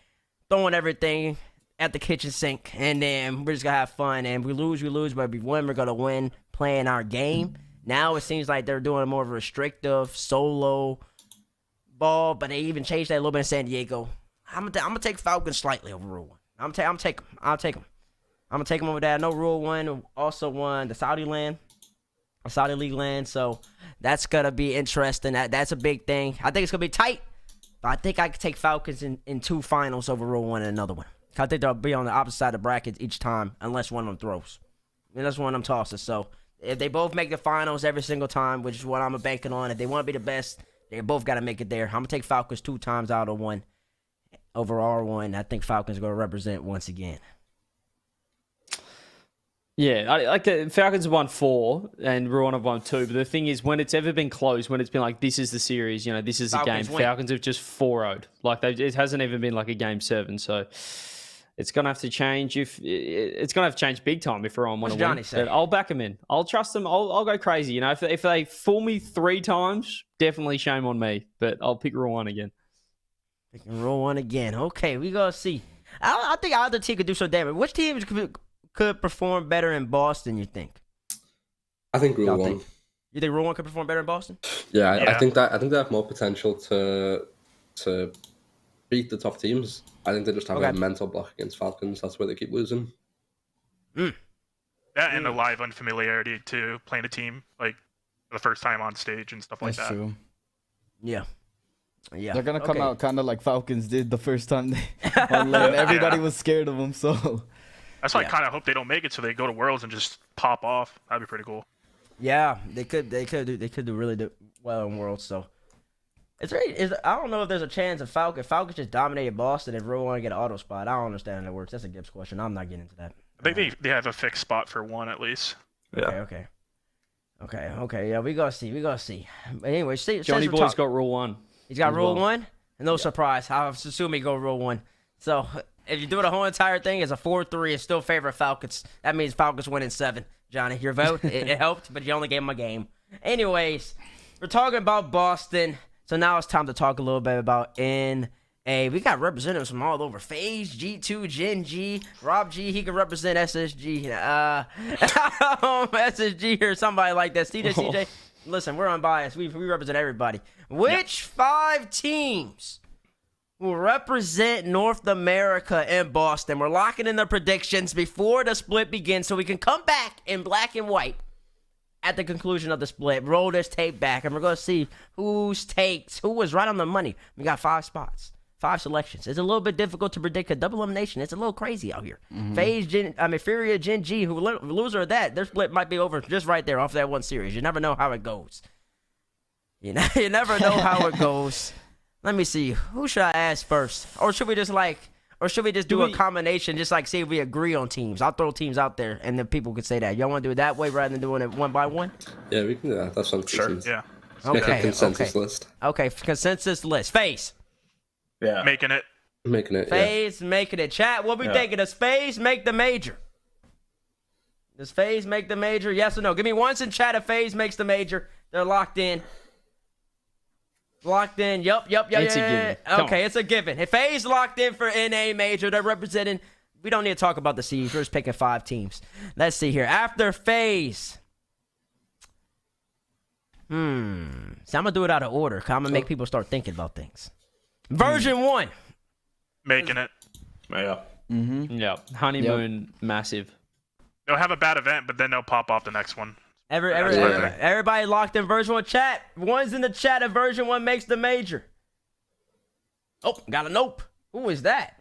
throwing everything at the kitchen sink, and then we're just going to have fun, and we lose, but if we win, we're going to win playing our game. Now it seems like they're doing more of a restrictive, solo ball, but they even changed that a little bit in San Diego. I'm gonna take Falcons slightly over Rule 1. I'll take them. I'm gonna take them over there. I know Rule 1 also won the Saudi League land, so that's gonna be interesting. That's a big thing. I think it's gonna be tight, but I think I could take Falcons in 2 finals over Rule 1 and another one. I think they'll be on the opposite side of the bracket each time, unless one of them throws. Unless one of them tosses. So if they both make the finals every single time, which is what I'm banking on, if they want to be the best, they both got to make it there. I'm gonna take Falcons 2 times out of 1. Over R1, I think Falcons are going to represent once again. Yeah, Falcons have won 4 and Rule 1 have won 2. But the thing is, when it's ever been close, when it's been like, this is the series, this is the game, Falcons have just 4-0'd. It hasn't even been like a game 7. So it's going to have to change. It's going to have to change big time if Rule 1 want to win. But I'll back them in. I'll trust them. I'll go crazy. If they fool me 3 times, definitely shame on me. But I'll pick Rule 1 again. Picking roll one again. Okay, we gonna see. I think either team could do some damage. Which teams could perform better in Boston, you think? I think rule one. You think rule one could perform better in Boston? Yeah, I think they have more potential to beat the top teams. I think they just have a mental block against Falcons. That's where they keep losing. That and a live unfamiliarity too, playing a team like for the first time on stage and stuff like that. That's true. Yeah. Yeah. They're gonna come out kind of like Falcons did the first time they online. Everybody was scared of them, so that's why I kind of hope they don't make it, so they go to Worlds and just pop off. That'd be pretty cool. Yeah, they could do really well in Worlds. So I don't know if there's a chance of Falcons just dominated Boston and Rule One get an auto spot. I don't understand how that works. That's a Gibbs question. I'm not getting into that. I think they have a fixed spot for one at least. Yeah. Okay. Yeah, we gonna see. But anyway, Johnny Boy's got Rule One. He's got Rule One. No surprise. I assume he go Rule One. So if you do the whole entire thing as a 4-3 and still favor Falcons, that means Falcons win in 7. Johnny, your vote, it helped, but you only gave him a game. Anyways, we're talking about Boston, so now it's time to talk a little bit about NA. We got representatives from all over. FaZe, G2, Gen.G, Rob G, he can represent SSG. SSG or somebody like that. CJCJ, listen, we're unbiased. We represent everybody. Which 5 teams will represent North America in Boston? We're locking in the predictions before the split begins so we can come back in black and white at the conclusion of the split. Roll this tape back, and we're going to see who was right on the money. We got 5 spots, 5 selections. It's a little bit difficult to predict a double elimination. It's a little crazy out here. FaZe, FURIA, Gen.G, who loser of that, their split might be over just right there off that one series. You never know how it goes. You never know how it goes. Let me see. Who should I ask first? Or should we just do a combination, just like see if we agree on teams? I'll throw teams out there, and then people could say that. Y'all want to do it that way rather than doing it one by one? Yeah, we can do that. That sounds good. Yeah. Make a consensus list. Okay, consensus list. FaZe. Yeah. Making it. FaZe making it. Chat, what we thinking? Does FaZe make the major? Does FaZe make the major? Yes or no? Give me once in chat if FaZe makes the major. They're locked in. Locked in. Yup. It's a given. Okay, it's a given. If FaZe locked in for NA major, they're representing. We don't need to talk about the seeds. We're just picking 5 teams. Let's see here. After FaZe. So I'm going to do it out of order. I'm going to make people start thinking about things. Version 1. Making it. Yeah. Yeah. Honeymoon, massive. They'll have a bad event, but then they'll pop off the next one. Everybody locked in version 1 chat. One's in the chat if version 1 makes the major. Oh, got a nope. Who is that?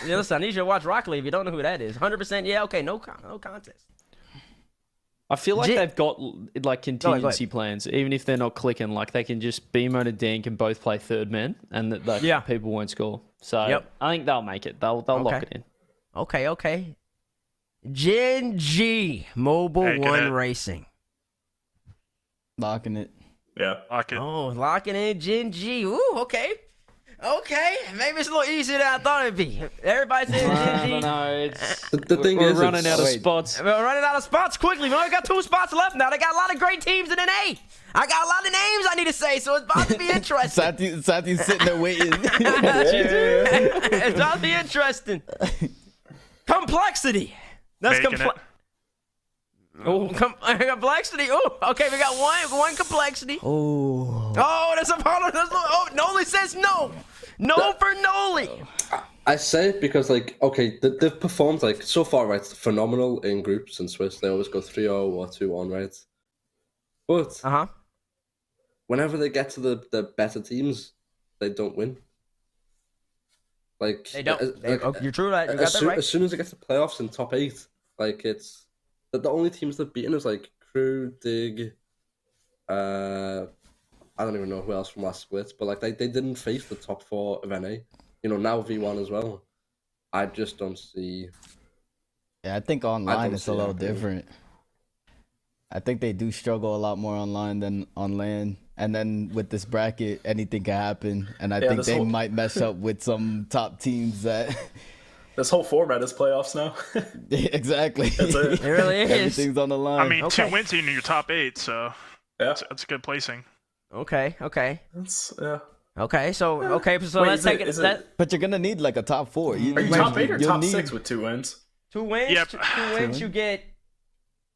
Listen, I need you to watch Rock Lee if you don't know who that is. 100% yeah, okay, no contest. I feel like they've got like contingency plans, even if they're not clicking. Like they can just BMO and Dean can both play third man, and that people won't score. So I think they'll make it. They'll lock it in. Okay. Gen.G Mobile One Racing. Locking it. Yeah. Lock it. Oh, locking in Gen.G. Ooh, okay. Maybe it's a little easier than I thought it'd be. Everybody's saying Gen.G. No, we're running out of spots. We're running out of spots quickly. We only got 2 spots left now. They got a lot of great teams in NA. I got a lot of names I need to say, so it's about to be interesting. Sathew's sitting there waiting. It's about to be interesting. Complexity. That's complexity. Oh, okay, we got one complexity. Oh, that's a problem. Noly says no. No for Noly. I say it because, like, okay, they've performed, like, so far, right, phenomenal in groups in Swiss. They always go 3-0 or 2-1, right? But whenever they get to the better teams, they don't win. Like, they don't. You're true. You got that right. As soon as they get to playoffs in top 8, like, it's the only teams they've beaten is like Crew, Dig. I don't even know who else from last split, but like they didn't face the top 4 of NA. You know, now V1 as well. I just don't see. Yeah, I think online it's a little different. I think they do struggle a lot more online than on LAN. And then with this bracket, anything can happen. And I think they might mess up with some top teams that. This whole format is playoffs now. Exactly. That's it. It really is. Everything's on the line. I mean, 2 wins in your top 8, so that's good placing. Okay. That's Okay, so Wait, let's take it. But you're gonna need like a top 4. Are you top 8 or top 6 with 2 wins? 2 wins. Yep. 2 wins. You get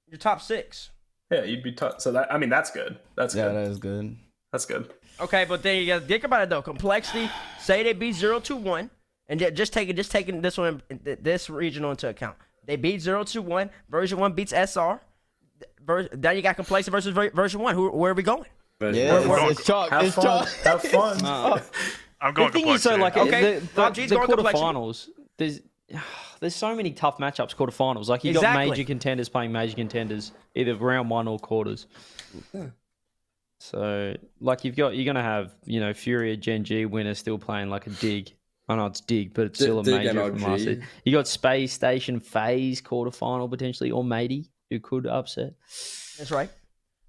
your top 6. Yeah, you'd be top. So that's good. That's Yeah, good. that is good. That's good. Okay, but then you gotta think about it though. Complexity. Say they beat 0-1, and just taking this one, this regional into account. They beat 0-1. Version 1 beats SR. Then you got complexity versus version 1. Where are we going? Yeah, it's chalk. Have It's fun. chalk. Have fun. I'm going The thing is, so like Okay, the PUBG's going quarterfinals, there's so many tough matchups quarterfinals. Like you got Exactly. major contenders playing major contenders, either round 1 or quarters. So like you're gonna have FURIA Gen.G winner still playing like a dig. I know it's dig, but it's still a Dig major from last NRG. year. You got Space Station FaZe quarterfinal potentially, or Matey who could upset. That's right.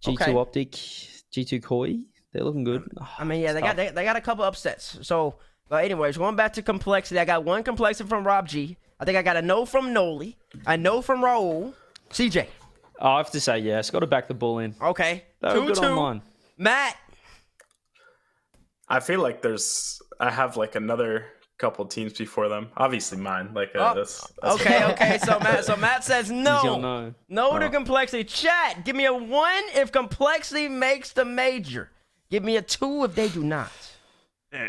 G2 Okay. Optic, G2 Koi, they're looking good. I mean, yeah, It's they got a couple upsets. So, but anyways, going back to complexity, I got one complexity from Rob G. I think I got a no from Noly. A no from Raul. CJ. Oh, I have to say yes. Got to back the bull in. Okay. They were good 2-2. online. Matt. I feel like I have like another couple teams before them. Obviously mine. Like that's Okay. So Matt says He's gonna no. know. No to complexity. Chat. Give me a 1 if complexity makes the major. Give me a 2 if they do not.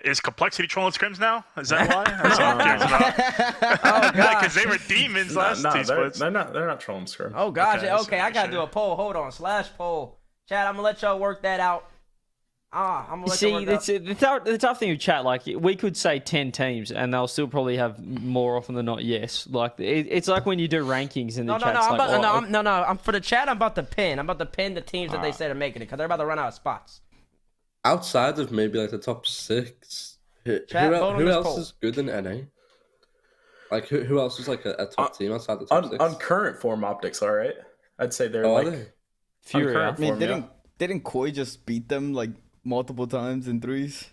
Is complexity trolling scrims now? Is that why? That's what I'm curious about. Oh gosh. Because they were demons last two splits. they're not trolling scrim. Oh gosh. Okay, Okay, I gotta sure. do a poll. Hold on. /poll. Chat. I'm gonna let y'all work that out. I'm gonna let y'all See, work that. the tough thing with chat, like we could say 10 teams, and they'll still probably have more often than not. Yes, like it's like when you do rankings and the chat's I'm for the chat. I'm about to pin. I'm about to pin the teams that they said are making it because they're about to run out of spots. Outside of maybe like the top 6, who Chat, vote on this else poll. is good in NA? Like who else is like a top team outside the top 6? On current form optics, all right. I'd say they're Oh, are like they? Fury. current I mean, form, yeah. didn't Koi just beat them like multiple times in 3s?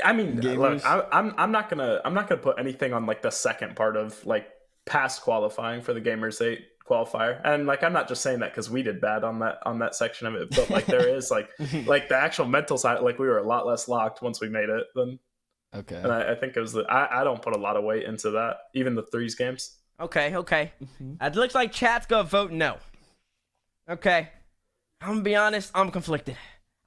I mean, Gamers. look, I'm not gonna put anything on like the second part of like past qualifying for the Gamers 8 qualifier, and like I'm not just saying that because we did bad on that section of it, but like there is like the actual mental side, like we were a lot less locked once we made it than. Okay. And I think it was I don't put a lot of weight into that, even the 3s games. Okay. It looks like chat's gonna vote no. Okay. I'm gonna be honest. I'm conflicted.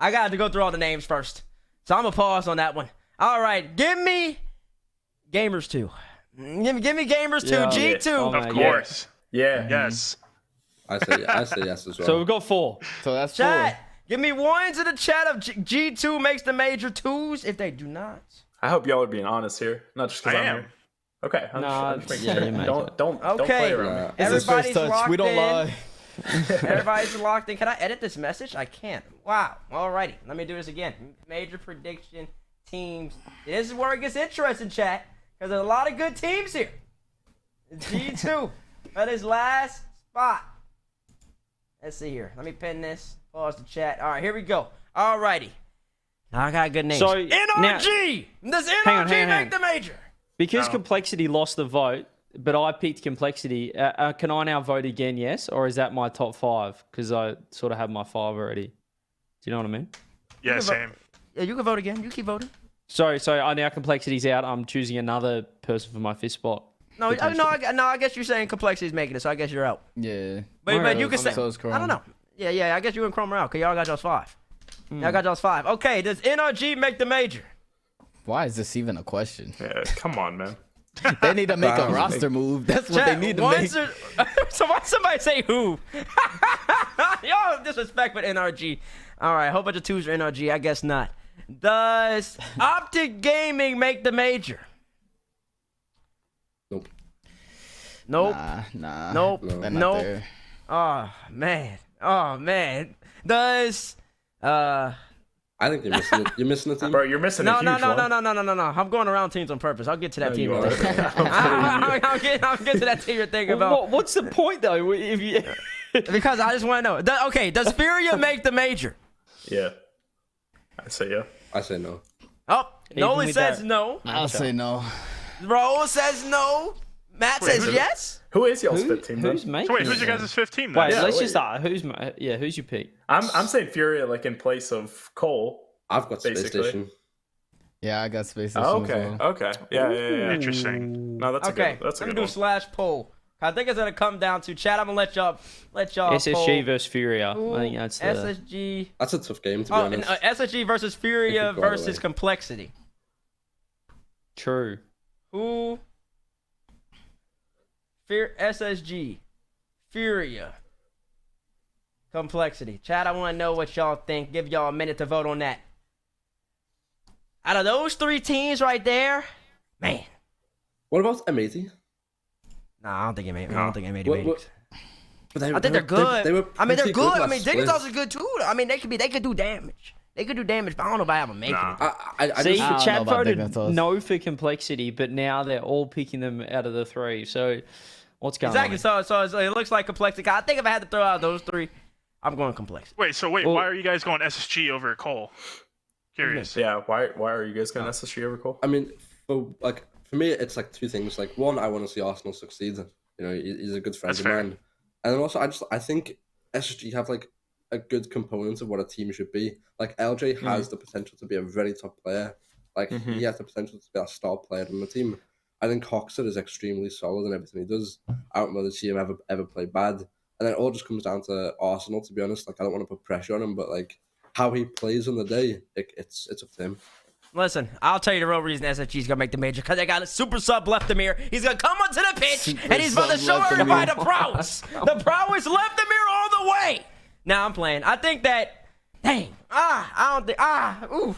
I got to go through all the names first, so I'm gonna pause on that one. All right, give me Gamers 2. Give me Gamers 2. Yeah. G2. Oh, Of man, course. Yeah. Yes. I say yes as well. So we've got 4. So that's Chat. Give me 1s in the chat of G2 makes the major, 2s if they do not. I hope y'all are being honest here, not just because I I'm am. here. Okay. I'm just making yeah, sure. you make Don't Okay. play around me. Nah. This is first Everybody's touch. locked We don't in. lie. Everybody's locked in. Can I edit this message? I can't. Wow. Alrighty. Let me do this again. Major prediction teams. This is where it gets interesting, chat. Because there's a lot of good teams here. G2. That is last spot. Let's see here. Let me pin this. Pause the chat. All right, here we go. Alrighty. Now I got good names. So, NRG. Does NRG hang on. make the major? Because No. Complexity lost the vote, but I picked Complexity, can I now vote again, yes? Or is that my top 5? Because I sort of have my 5 already. Do you know what I mean? Yeah, can vote. same. Yeah, you can vote again. You keep voting. So I now Complexity's out. I'm choosing another person for my 5th spot. No, I guess you're saying Complexity's making it, so I guess you're out. Yeah. But you can say. So is Chrome. I don't know. Yeah. I guess you and Chrome are out because y'all got y'all's 5. Y'all got y'all's 5. Okay, does NRG make the major? Why is this even a question? Yeah, come on, man. They need to make a Wow. roster move. That's what they need to make. So why somebody say who? Y'all disrespect with NRG. All right, a whole bunch of 2s for NRG. I guess not. Does Optic Gaming make the major? Nope. Nope. Nah. Nope. They're not Nope. there. Oh man. Does I think you're missing a team. Bro, you're missing No. a huge one. I'm going around teams on purpose. I'll get to that No, team. you you're thinking about. I'll get to that team you're thinking about. What's the point, though? If you... Because I just want to know. Does FURIA make the major? Yeah. I say yeah. I say no. Oh, Even Noly with says that- no. I'll say no. Raul says no. Matt says who- yes. Who is y'all's 5th team, then? Who's making So wait, who's it your then? guys' 15 then? Wait, Yeah, let's wait. just start. Who's your pick? I'm saying Furia like in place of Cole. I've got Space Basically. Station. Yeah, I got space. Oh, as okay. well. Okay. Yeah. Interesting. No, that's Okay, a good. That's a let me good do one. slash poll. I think it's gonna come down to chat. I'm gonna let y'all SSG poll. versus Furia. Who I think that's the... SSG. That's a tough game, to be Oh, honest. and, SSG versus Furia If you go versus away. Complexity. True. Who? SSG, Furia, Complexity. Chat, I want to know what y'all think. Give y'all a minute to vote on that. Out of those 3 teams right there, man. What about M80? Nah, I don't think it made. I don't think it made it. What- But I think they're good. They were I mean, they're pretty good. I last mean, split. Dignitas is good too. I mean, they could do damage. They could do damage, but I don't know if I have them making Nah. it. I See, just, I don't know chat about voted Dignitas. no for Complexity, but now they're all picking them out of the 3. So, what's going Exactly. on? So it looks like Complexity. I think if I had to throw out those 3, I'm going Complexity. Wait, Well- why are you guys going SSG over Cole? Curious. Yeah. Why are you guys going SSG over Cole? I mean, for me, it's like 2 things. Like, one, I want to see Arsenal succeed. You know, he's a good friend That's of fair. mine. And then also, I think SSG have like a good component of what a team should be. Like, LJ has the potential to be a very top player. Like, he has the potential to be a star player on the team. I think Hoxer is extremely solid in everything he does. I don't really see him ever play bad. And then it all just comes down to Arsenal, to be honest. Like, I don't want to put pressure on him, but like how he plays on the day, it's up to him. Listen, I'll tell you the real reason SSG's gonna make the major, because they got a super sub Leftemir. He's gonna come onto the pitch and he's about to show everybody the prowess. The prowess Leftemir all the way. Now I'm playing. I think that, ooh.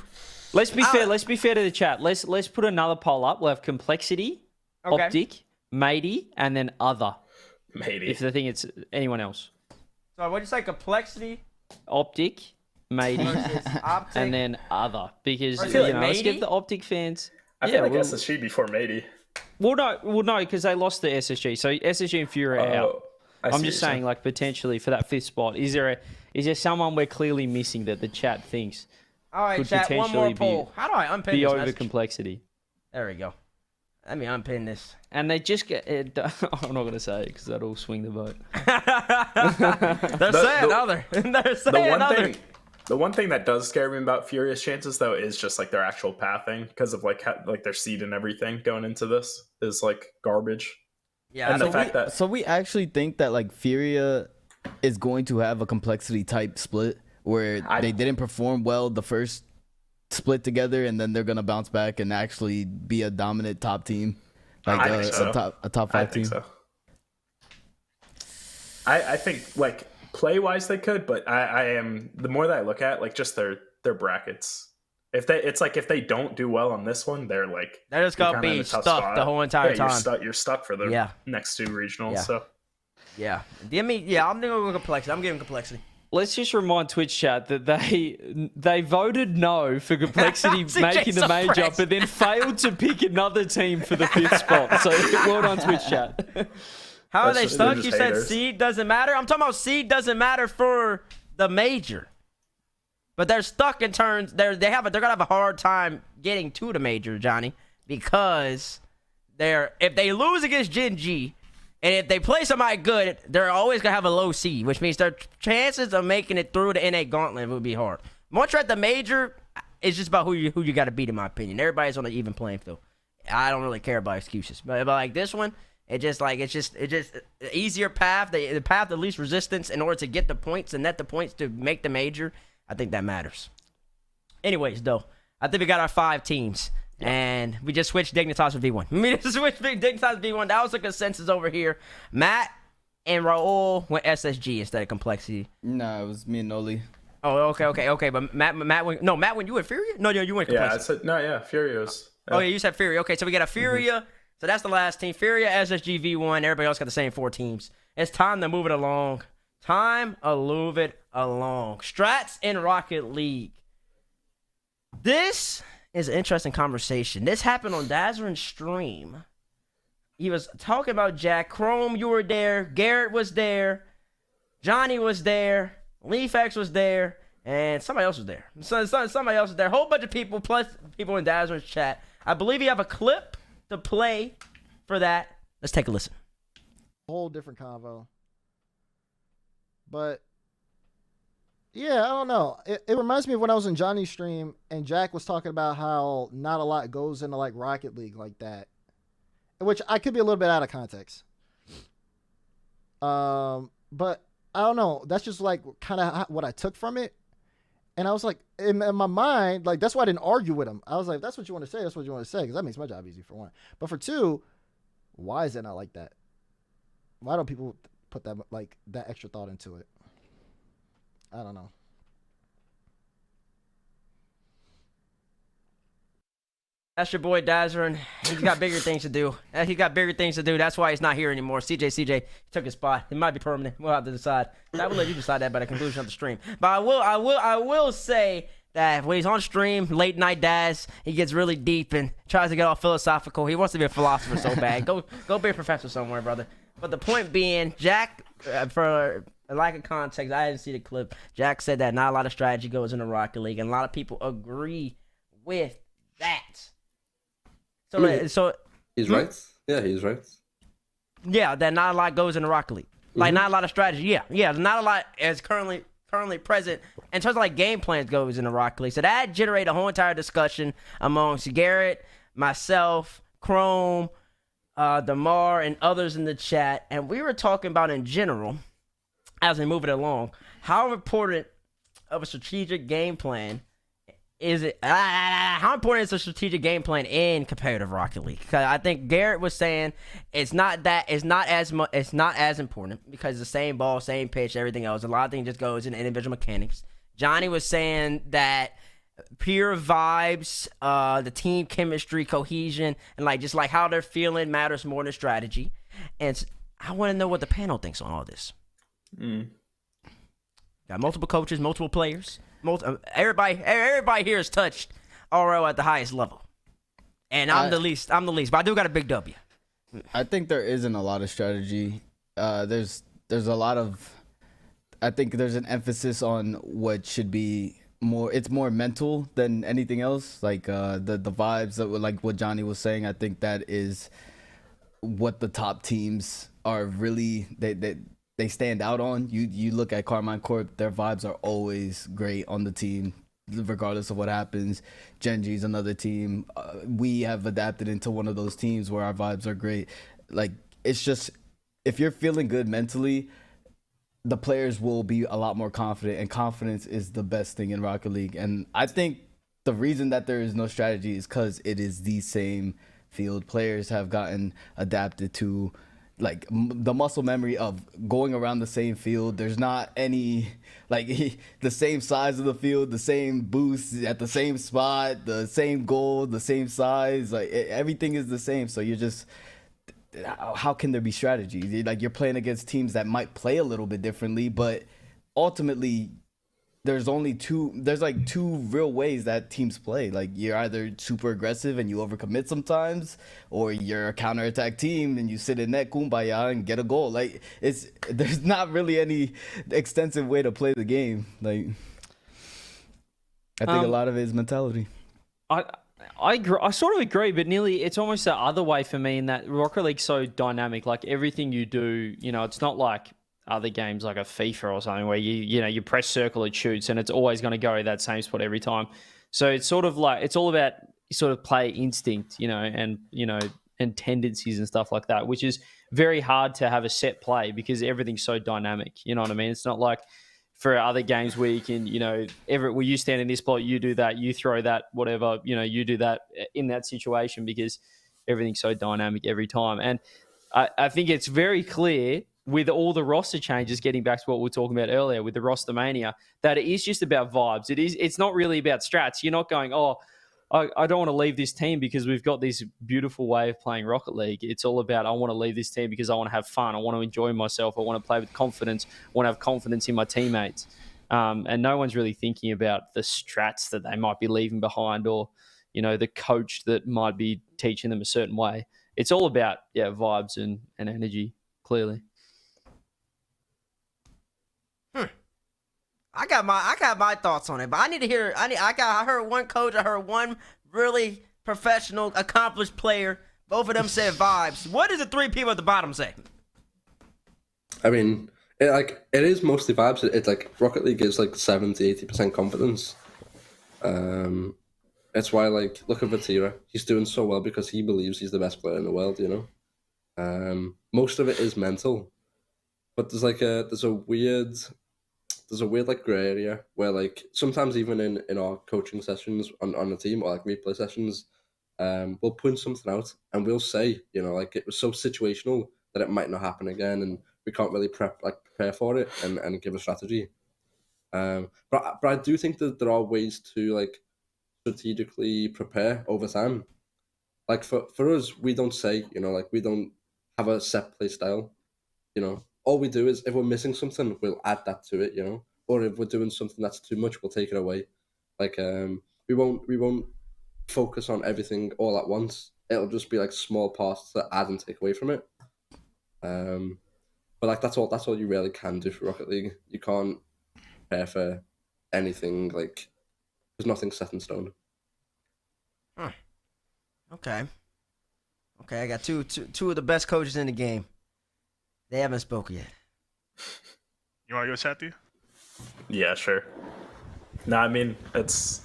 Let's be fair. Let's be fair to the chat. Let's put another poll up. We'll have Complexity, Okay. Optic, Matey, and then other. Maybe. If they think it's anyone else. So what'd you say? Complexity Optic, Matey, versus Optic. and then other. Because, Versus let's Matey? give the Optic fans... I feel like well, SSG before Matey. no, because they lost the SSG. So SSG and Fury are out. I see I'm what just you're saying, like, potentially for that 5th spot, is there someone we're clearly missing that the chat thinks All right, could chat. One more potentially poll. How do I unpin be this over message? Complexity? There we go. Let me unpin this. And they just get... I'm not going to say it because that'll swing the vote. They're saying other. They're saying other. The one thing that does scare me about Furious chances, though, is just like their actual pathing, because of like their seed and everything going into this is like garbage. Yeah, And the fact that So we actually think that like Furia is going to have a Complexity type split where they didn't perform well the first split together, and then they're gonna bounce back and actually be a dominant top team, like I think so. a top 5 I team. think so. I think like play wise they could, but I am the more that I look at like just their brackets. If they don't do well on this one, they're just gonna kinda in be a tough stuck spot. the whole entire Yeah, time. You're stuck for the next 2 regionals. Yeah. So Yeah. I'm going with Complexity. I'm giving Complexity. Let's just remind Twitch chat that they voted no for Complexity CJ making the major, suppressed. but then failed to pick another team for the 5th spot. So well done, Twitch chat. How are That's they just- stuck? they're You just said haters. seed doesn't matter. I'm talking about seed doesn't matter for the major, but they're stuck in turns. They're gonna have a hard time getting to the major, Johnny, because if they lose against Gen.G, and if they play somebody good, they're always gonna have a low seed, which means their chances of making it through the NA gauntlet would be hard. Once you're at the major, it's just about who you got to beat, in my opinion. Everybody's on an even playing field. I don't really care about excuses, but like this one, it's just an easier path, the path of least resistance in order to get the points and net the points to make the major. I think that matters. Anyways, though, I think we got our 5 teams. Yeah. And we just switched Dignitas with V1. We just switched Dignitas with V1. That was the consensus over here. Matt and Raul went SSG instead of Complexity. Nah, it was me and Noly. Oh, okay. But Matt went you went Furia? No, you went Complexity. yeah, I said Furious. Oh, yeah, you said Furia. Okay, so we got a Furia. So that's the last team. Furia, SSG, V1. Everybody else got the same 4 teams. It's time to move it along. Strats in Rocket League. This is an interesting conversation. This happened on Dazzerin's stream. He was talking about Jack. Chrome, you were there. Garrett was there. Johnny was there. LeafX was there. And somebody else was there. Somebody else was there. A whole bunch of people, plus people in Dazzerin's chat. I believe you have a clip to play for that. Let's take a listen. Whole different convo. But Yeah, I don't know. It reminds me of when I was in Johnny's stream and Jack was talking about how not a lot goes into like Rocket League like that, which I could be a little bit out of context. But I don't know. That's just like kind of what I took from it. And I was like, in my mind, like, that's why I didn't argue with him. I was like, if that's what you want to say, that's what you want to say, because that makes my job easy, for one. But for two, why is it not like that? Why don't people put that extra thought into it? I don't know. That's your boy Dazzer, and he's got bigger things to do. He's got bigger things to do. That's why he's not here anymore. CJCJ took his spot. It might be permanent. We'll have to decide. I will let you decide that by the conclusion of the stream. But I will say that when he's on stream, late night Daz, he gets really deep and tries to get all philosophical. He wants to be a philosopher so bad. Go be a professor somewhere, brother. But the point being, Jack, for a lack of context, I didn't see the clip. Jack said that not a lot of strategy goes into Rocket League, and a lot of people agree with that. So he's right. Yeah, he's right. Yeah, that not a lot goes into Rocket League. Like not a lot of strategy. Yeah, not a lot is currently present in terms of like game plans goes into Rocket League. So that generated a whole entire discussion amongst Garrett, myself, Chrome, Damar, and others in the chat, and we were talking about in general as we move it along how important of a strategic game plan. Is it how important is a strategic game plan in competitive Rocket League? Because I think Garrett was saying it's not as important because the same ball, same pitch, everything else. A lot of things just goes in individual mechanics. Johnny was saying that pure vibes, the team chemistry, cohesion, and just how they're feeling matters more than strategy. And I want to know what the panel thinks on all this. Got multiple coaches, multiple players. Everybody here is touched RO at the highest level, and I'm the least. But I do got a big W. I think there isn't a lot of strategy. There's a lot of. I think there's an emphasis on what should be more. It's more mental than anything else. Like the vibes that like what Johnny was saying. I think that is what the top teams are really. They stand out on. You look at Carmine Corp, their vibes are always great on the team, regardless of what happens. Gen.G is another team. We have adapted into one of those teams where our vibes are great. Like, it's just, if you're feeling good mentally, the players will be a lot more confident, and confidence is the best thing in Rocket League. And I think the reason that there is no strategy is because it is the same field. Players have gotten adapted to the muscle memory of going around the same field. There's not any the same size of the field, the same boost at the same spot, the same goal, the same size. Everything is the same. So you're just, how can there be strategy? You're playing against teams that might play a little bit differently, but ultimately there's two real ways that teams play. You're either super aggressive and you overcommit sometimes, or you're a counterattack team and you sit in net, kumbaya, and get a goal. There's not really any extensive way to play the game. I think a lot of it is mentality. I agree. I sort of agree, but nearly it's almost the other way for me in that Rocket League's so dynamic. Everything you do, it's not like other games like a FIFA or something where you press circle, it shoots, and it's always going to go that same spot every time. So it's sort of it's all about sort of player instinct, and tendencies and stuff like that, which is very hard to have a set play because everything's so dynamic. You know what I mean? It's not like for other games where you can, where you stand in this spot, you do that, you throw that, whatever, you do that in that situation because everything's so dynamic every time. And I think it's very clear with all the roster changes, getting back to what we were talking about earlier with the roster mania, that it is just about vibes. It's not really about strats. You're not going, I don't want to leave this team because we've got this beautiful way of playing Rocket League. It's all about, I want to leave this team because I want to have fun. I want to enjoy myself. I want to play with confidence. I want to have confidence in my teammates. And no one's really thinking about the strats that they might be leaving behind or, the coach that might be teaching them a certain way. It's all about, vibes and energy, clearly. I got my thoughts on it, but I need to hear. I heard one coach. I heard one really professional, accomplished player. Both of them said vibes. What does the three people at the bottom say? I mean, It is mostly vibes. It's like Rocket League is like 70-80% confidence. It's why, like, look at Vatira. He's doing so well because he believes he's the best player in the world, you know? Most of it is mental. But there's a weird like gray area where, like, sometimes even in our coaching sessions on the team or like replay sessions, we'll point something out and we'll say, you know, like, it was so situational that it might not happen again and we can't really prepare for it and give a strategy. But I do think that there are ways to, like, strategically prepare over time. Like, for us, we don't say, you know, like, we don't have a set play style, you know. All we do is, if we're missing something, we'll add that to it, you know. Or if we're doing something that's too much, we'll take it away. Like, we won't focus on everything all at once. It'll just be like small parts that add and take away from it. But like, that's all you really can do for Rocket League. You can't prepare for anything. Like, there's nothing set in stone. Okay, I got two of the best coaches in the game. They haven't spoken yet. You want to go, Satthew? Yeah, sure. No, I mean, it's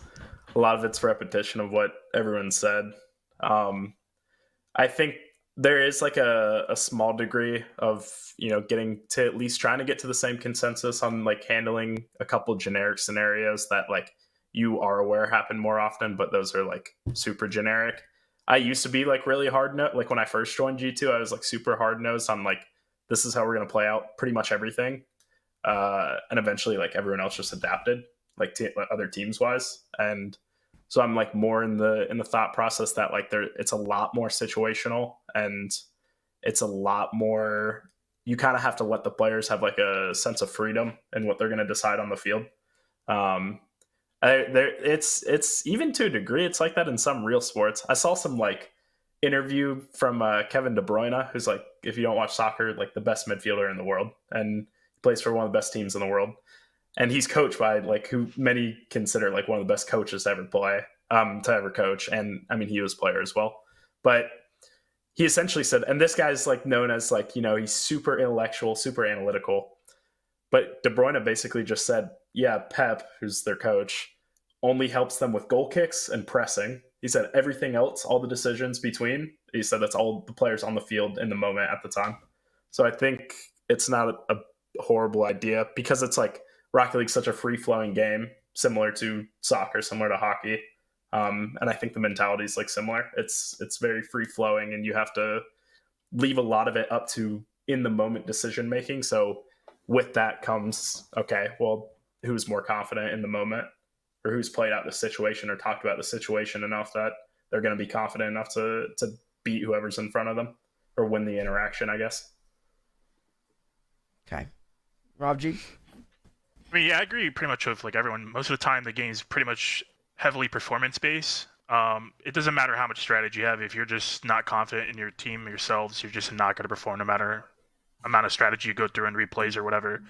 a lot of it's repetition of what everyone said. I think there is like a small degree of, you know, getting to at least trying to get to the same consensus on, like, handling a couple generic scenarios that, like, you are aware happen more often, but those are, like, super generic. I used to be, like, really hard-nosed. Like, when I first joined G2, I was, like, super hard-nosed on, like, this is how we're going to play out pretty much everything. And eventually, like, everyone else just adapted, like, other teams-wise. And so I'm, like, more in the thought process that, like, it's a lot more situational and it's a lot more, you kind of have to let the players have, like, a sense of freedom in what they're going to decide on the field. It's even to a degree, it's like that in some real sports. I saw some, like, interview from Kevin De Bruyne, who's, like, if you don't watch soccer, like, the best midfielder in the world, and plays for one of the best teams in the world. And he's coached by, like, who many consider, like, one of the best coaches to ever play, to ever coach. And I mean, he was a player as well. But he essentially said, and this guy's, like, known as, like, you know, he's super intellectual, super analytical. But De Bruyne basically just said, yeah, Pep, who's their coach, only helps them with goal kicks and pressing. He said everything else, all the decisions between, he said that's all the players on the field in the moment at the time. So I think it's not a horrible idea because it's, like, Rocket League's such a free-flowing game, similar to soccer, similar to hockey. And I think the mentality is, like, similar. It's very free-flowing, and you have to leave a lot of it up to in-the-moment decision-making. So with that comes, okay, well, who's more confident in the moment? Or who's played out the situation or talked about the situation enough that they're going to be confident enough to beat whoever's in front of them or win the interaction, I guess. Okay. Rob G? I mean, yeah, I agree pretty much with, like, everyone. Most of the time, the game's pretty much heavily performance-based. It doesn't matter how much strategy you have. If you're just not confident in your team yourselves, you're just not going to perform no matter amount of strategy you go through in replays or whatever.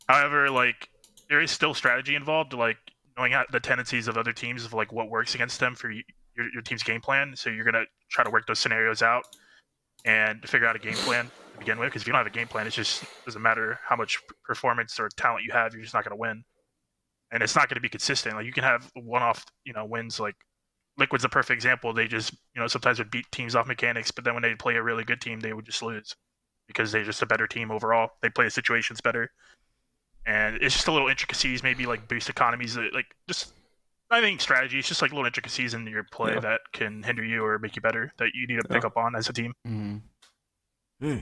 However, like, there is still strategy involved, like, knowing the tendencies of other teams of, like, what works against them for your team's game plan. So you're going to try to work those scenarios out and figure out a game plan to begin with. Because if you don't have a game plan, it just doesn't matter how much performance or talent you have, you're just not going to win. And it's not going to be consistent. Like, you can have one-off, you know, wins. Like, Liquid's a perfect example. They just, you know, sometimes would beat teams off mechanics, but then when they play a really good team, they would just lose because they're just a better team overall. They play the situations better. And it's just a little intricacies, maybe, like, boost economies, like, just, I think strategy. It's just, like, little intricacies in your play that can hinder you or make you better that you need to pick up on as a team. Yeah.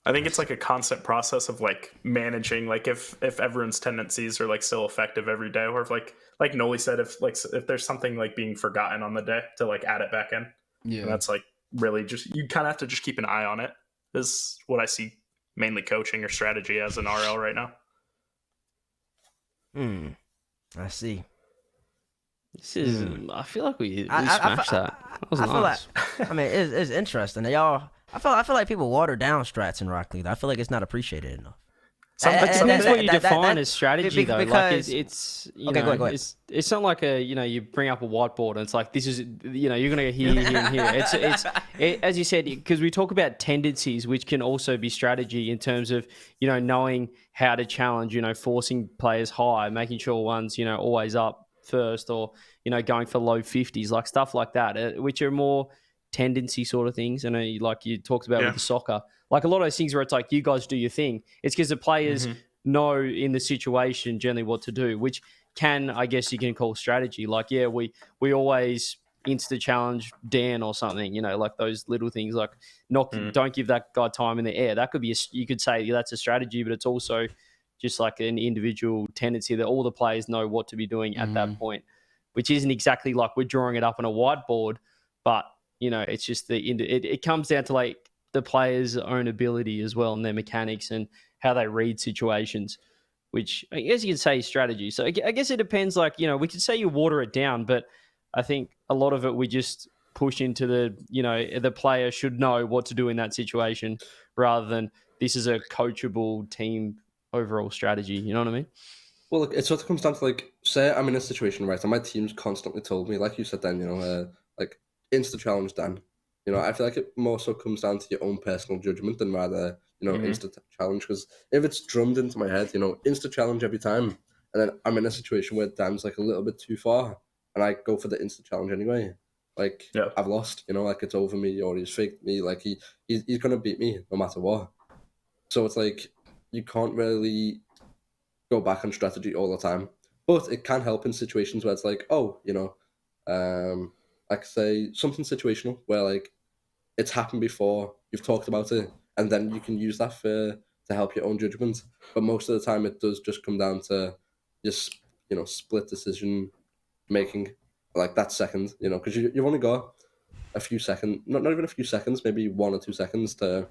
I think it's, like, a constant process of, like, managing, like, if everyone's tendencies are, like, still effective every day, or if, like Noly said, if there's something, like, being forgotten on the day to, like, add it back in. Yeah. And that's, like, really just, you kind of have to just keep an eye on it is what I see mainly coaching or strategy as an RL right now. I see. This is. I feel like we smashed that. That was nice. Feel like, I mean, it's interesting. I feel like people water down strats in Rocket League. I feel like it's not appreciated enough. Depends what you define as strategy, though. Because, like it's you okay, know, go ahead. it's not like you bring up a whiteboard and it's like this is you're gonna go here, here, and here. It's as you said, because we talk about tendencies, which can also be strategy in terms of knowing how to challenge, forcing players high, making sure one's always up first, or going for low 50s, like stuff like that, which are more tendency sort of things. And like you talked about with the soccer. Like a lot of those things where it's like, you guys do your thing. It's because the players know in the situation generally what to do, which I guess you can call strategy. Like, we always insta challenge Dan or something, like those little things like don't give that guy time in the air. That could be, you could say that's a strategy, but it's also just like an individual tendency that all the players know what to be doing at that point, which isn't exactly like we're drawing it up on a whiteboard, but it's just it comes down to like the players' own ability as well and their mechanics and how they read situations, which I guess you could say is strategy. So I guess it depends. Like, we could say you water it down, but I think a lot of it we just push into the player should know what to do in that situation rather than this is a coachable team overall strategy. You know what I mean? Well, look, it sort of comes down to like, say I'm in a situation, right, and my team's constantly told me, like you said then, like insta challenge Dan. I feel like it more so comes down to your own personal judgment than rather, insta challenge. Because if it's drummed into my head, insta challenge every time, and then I'm in a situation where Dan's like a little bit too far, and I go for the insta challenge anyway, like I've lost. Like it's over me, or he's faked me. Like he's gonna beat me no matter what. So it's like you can't really go back on strategy all the time, but it can help in situations where it's like, like say something situational where like it's happened before, you've talked about it, and then you can use that to help your own judgment. But most of the time it does just come down to just split decision making, like that second, because you've only got a few seconds, not even a few seconds, maybe 1 or 2 seconds to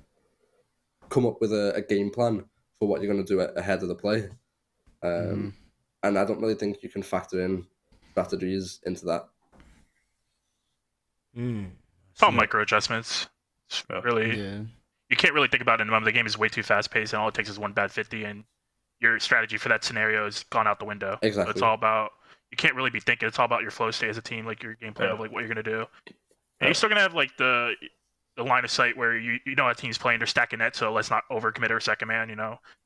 come up with a game plan for what you're going to do ahead of the play. And I don't really think you can factor in strategies into that. It's all micro adjustments. Really, you can't really think about it in the moment. The game is way too fast paced, and all it takes is one bad 50, and your strategy for that scenario has gone out the window. Exactly. So it's all about, you can't really be thinking. It's all about your flow state as a team, like your game plan of like what you're gonna do. And you're still gonna have like the line of sight where you know a team's playing, they're stacking net, so let's not overcommit our second man,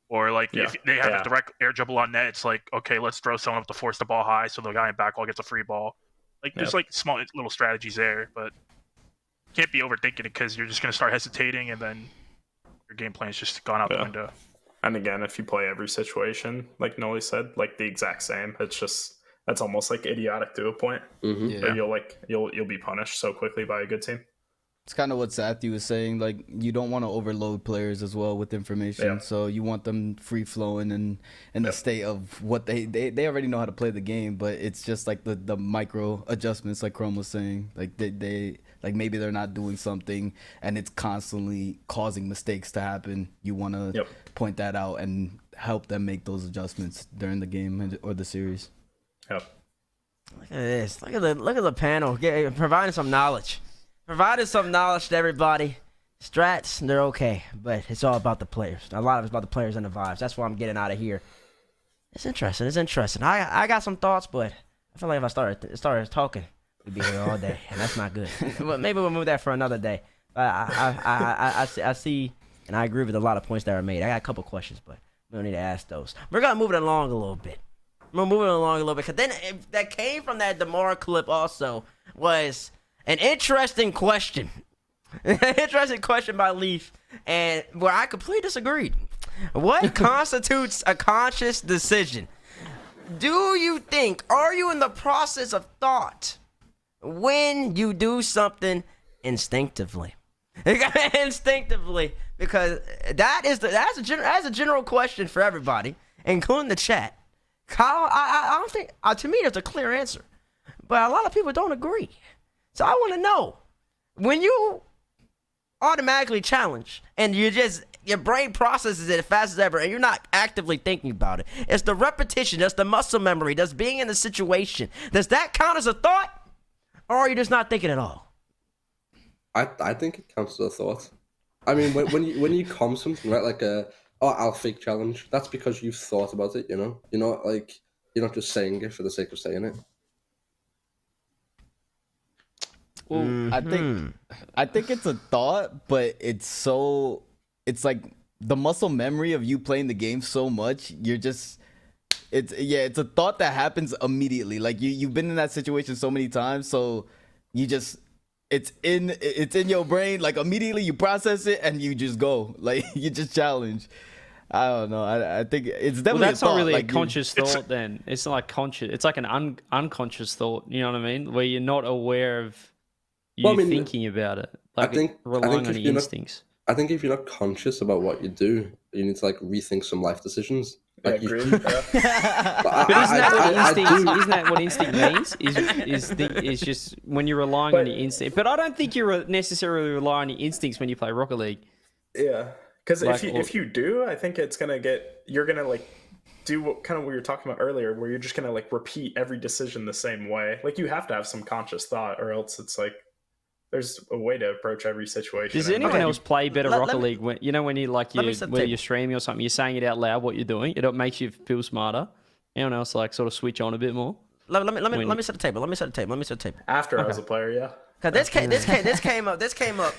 Or like if they have a direct air dribble on net, it's like, okay, let's throw someone up to force the ball high so the guy in backball gets a free ball. Like there's like small little strategies there, but you can't be overthinking it because you're just gonna start hesitating and then your game plan's just gone out the window. And again, if you play every situation, like Noly said, like the exact same, it's just that's almost like idiotic to a point. But you'll be punished so quickly by a good team. It's kind of what Satthew was saying. Like, you don't want to overload players as well with information. So you want them free flowing and in the state of what they already know how to play the game. But it's just like the micro adjustments, like Chrome was saying. Like they like maybe they're not doing something and it's constantly causing mistakes to happen. You want to point that out and help them make those adjustments during the game or the series. Look at this. Look at the panel providing some knowledge. Provided some knowledge to everybody. Strats, they're okay, but it's all about the players. A lot of it's about the players and the vibes. That's what I'm getting out of here. It's interesting. I got some thoughts, but I feel like if I started talking, we'd be here all day, and that's not good. But maybe we'll move that for another day. I see, and I agree with a lot of points that are made. I got a couple questions, but we don't need to ask those. We're gonna move it along a little bit. Because then that came from that DeMar clip also was an interesting question. An interesting question by Leaf, and where I completely disagreed. What constitutes a conscious decision? Do you think, are you in the process of thought when you do something instinctively? Instinctively, because that's a general question for everybody, including the chat. I don't think, to me, there's a clear answer, but a lot of people don't agree. So I want to know, when you automatically challenge and your brain processes it as fast as ever and you're not actively thinking about it, it's the repetition, that's the muscle memory, that's being in the situation. Does that count as a thought, or are you just not thinking at all? I think it counts as a thought. I mean, when you calm something, right, like oh, I'll fake challenge. That's because you've thought about it, you know? You're not like, you're not just saying it for the sake of saying it. Well, I think it's a thought, but it's like the muscle memory of you playing the game so much, it's a thought that happens immediately. Like you've been in that situation so many times, so you just it's in your brain. Like immediately you process it and you just go. Like you just challenge. I don't know. I think it's definitely. Well, that's a thought. not really like a conscious thought. Then it's not like conscious. It's like an unconscious thought. You know what I mean? Where you're not aware of you thinking about it. Like relying on your instincts. I think if you're not conscious about what you do, you need to like rethink some life decisions. Like But isn't that what instinct means? Is just when you're relying on your instinct. But I don't think you're necessarily relying on your instincts when you play Rocket League. Yeah, because Like, if you do, I think you're gonna like do what we were talking about earlier, where you're just gonna like repeat every decision the same way. Like you have to have some conscious thought, or else it's like there's a way to approach every situation. Does anyone else play better Rocket League? When you're streaming or something, you're saying it out loud what you're doing. It makes you feel smarter. Anyone else like sort of switch on a bit more? Let me set the table. Let me set the table. After I was a player, yeah. Cause this came up,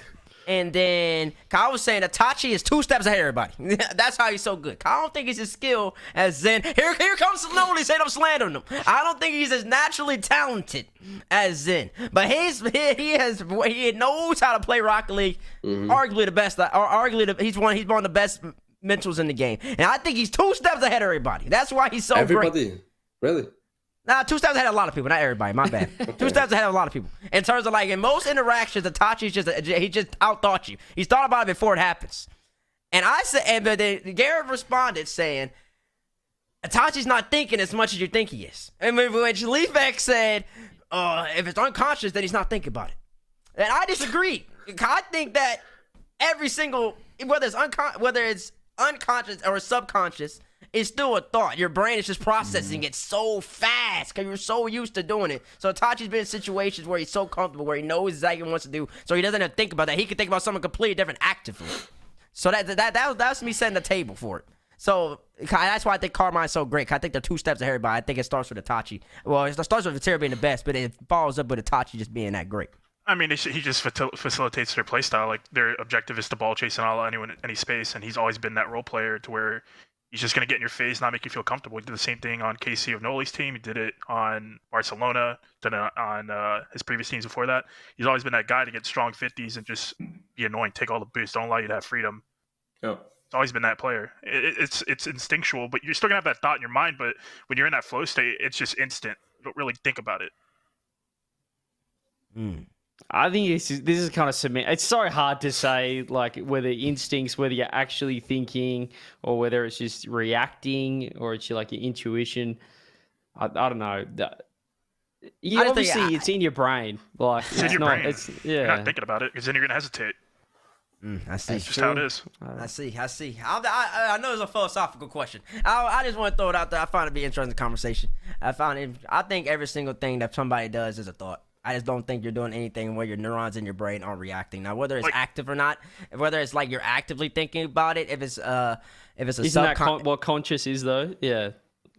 and then Kyle was saying Itachi is 2 steps ahead of everybody. That's how he's so good. I don't think he's as skilled as Zen. Here comes Noly saying I'm slandering him. I don't think he's as naturally talented as Zen, but he knows how to play Rocket League. Arguably the best, he's one of the best mentals in the game, and I think he's 2 steps ahead of everybody. That's why he's so great. Everybody, really? Nah, 2 steps ahead of a lot of people, not everybody. My bad. 2 steps ahead of a lot of people. In terms of like in most interactions, Itachi's he just outthought you. He's thought about it before it happens. And I said, but then Garrett responded saying, Itachi's not thinking as much as you think he is. And when Leafex said, if it's unconscious, then he's not thinking about it. And I disagree. I think that every single, whether it's unconscious or subconscious, it's still a thought. Your brain is just processing it so fast because you're so used to doing it. So Itachi's been in situations where he's so comfortable, where he knows exactly what he wants to do, so he doesn't have to think about that. He can think about something completely different actively. So that's me setting the table for it. So that's why I think Carmine's so great. I think they're 2 steps ahead of everybody. I think it starts with Itachi. Well, it starts with Vatira being the best, but it follows up with Itachi just being that great. I mean, he just facilitates their playstyle. Like their objective is to ball chase and all anyone any space, and he's always been that role player to where he's just going to get in your face, not make you feel comfortable. He did the same thing on KC of Noly's team. He did it on Barcelona, did it on his previous teams before that. He's always been that guy to get strong 50s and just be annoying, take all the boosts, don't allow you to have freedom. Yeah. It's always been that player. It's instinctual, but you're still going to have that thought in your mind, but when you're in that flow state, it's just instant. You don't really think about it. I think this is kind of cement. It's so hard to say, like, whether instincts, whether you're actually thinking, or whether it's just reacting, or it's like your intuition. I don't know. Obviously, it's in your brain. Like, it's in your brain. You're not thinking about it because then you're gonna hesitate. I see. It's just how it is. I see. I know it's a philosophical question. I just want to throw it out there. I find it to be an interesting conversation. I think every single thing that somebody does is a thought. I just don't think you're doing anything where your neurons in your brain aren't reacting. Now, whether it's active or not, whether it's like you're actively thinking about it, if it's a isn't that what conscious is though? Yeah.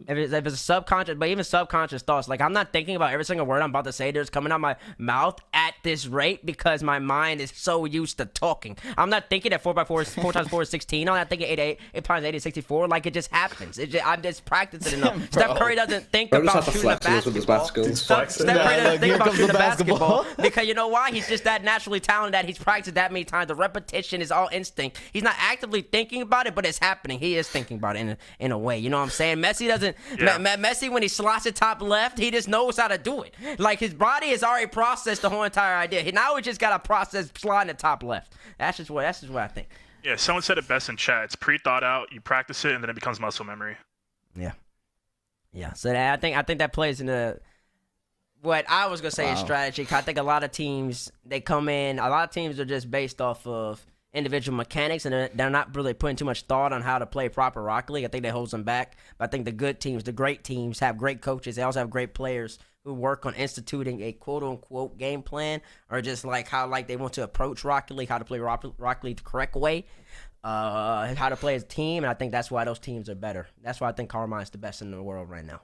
If it's a subconscious, but even subconscious thoughts, like I'm not thinking about every single word I'm about to say that's coming out my mouth at this rate because my mind is so used to talking. I'm not thinking that 4x4 is 4 times 4 is 16. I'm not thinking 8 times 8 is 64. Like it just happens. I'm just practicing enough. Steph Curry doesn't think about shooting a basketball. Steph Curry doesn't think about shooting a basketball because you know why? He's just that naturally talented that he's practiced that many times. The repetition is all instinct. He's not actively thinking about it, but it's happening. He is thinking about it in a way. You know what I'm saying? Messi doesn't. Yeah. Messi, when he slots it top left, he just knows how to do it. Like his body has already processed the whole entire idea. Now we just got to process sliding it top left. That's just what I think. Yeah, someone said it best in chat. It's pre-thought out. You practice it, and then it becomes muscle memory. Yeah. So I think that plays into what I was gonna say is strategy. I think a lot of teams they come in. A lot of teams are just based off of individual mechanics, and they're not really putting too much thought on how to play proper Rocket League. I think that holds them back. But I think the good teams, the great teams, have great coaches. They also have great players who work on instituting a quote-unquote game plan, or just like how like they want to approach Rocket League, how to play Rocket League the correct way. how to play as a team, and I think that's why those teams are better. That's why I think Carmine's the best in the world right now,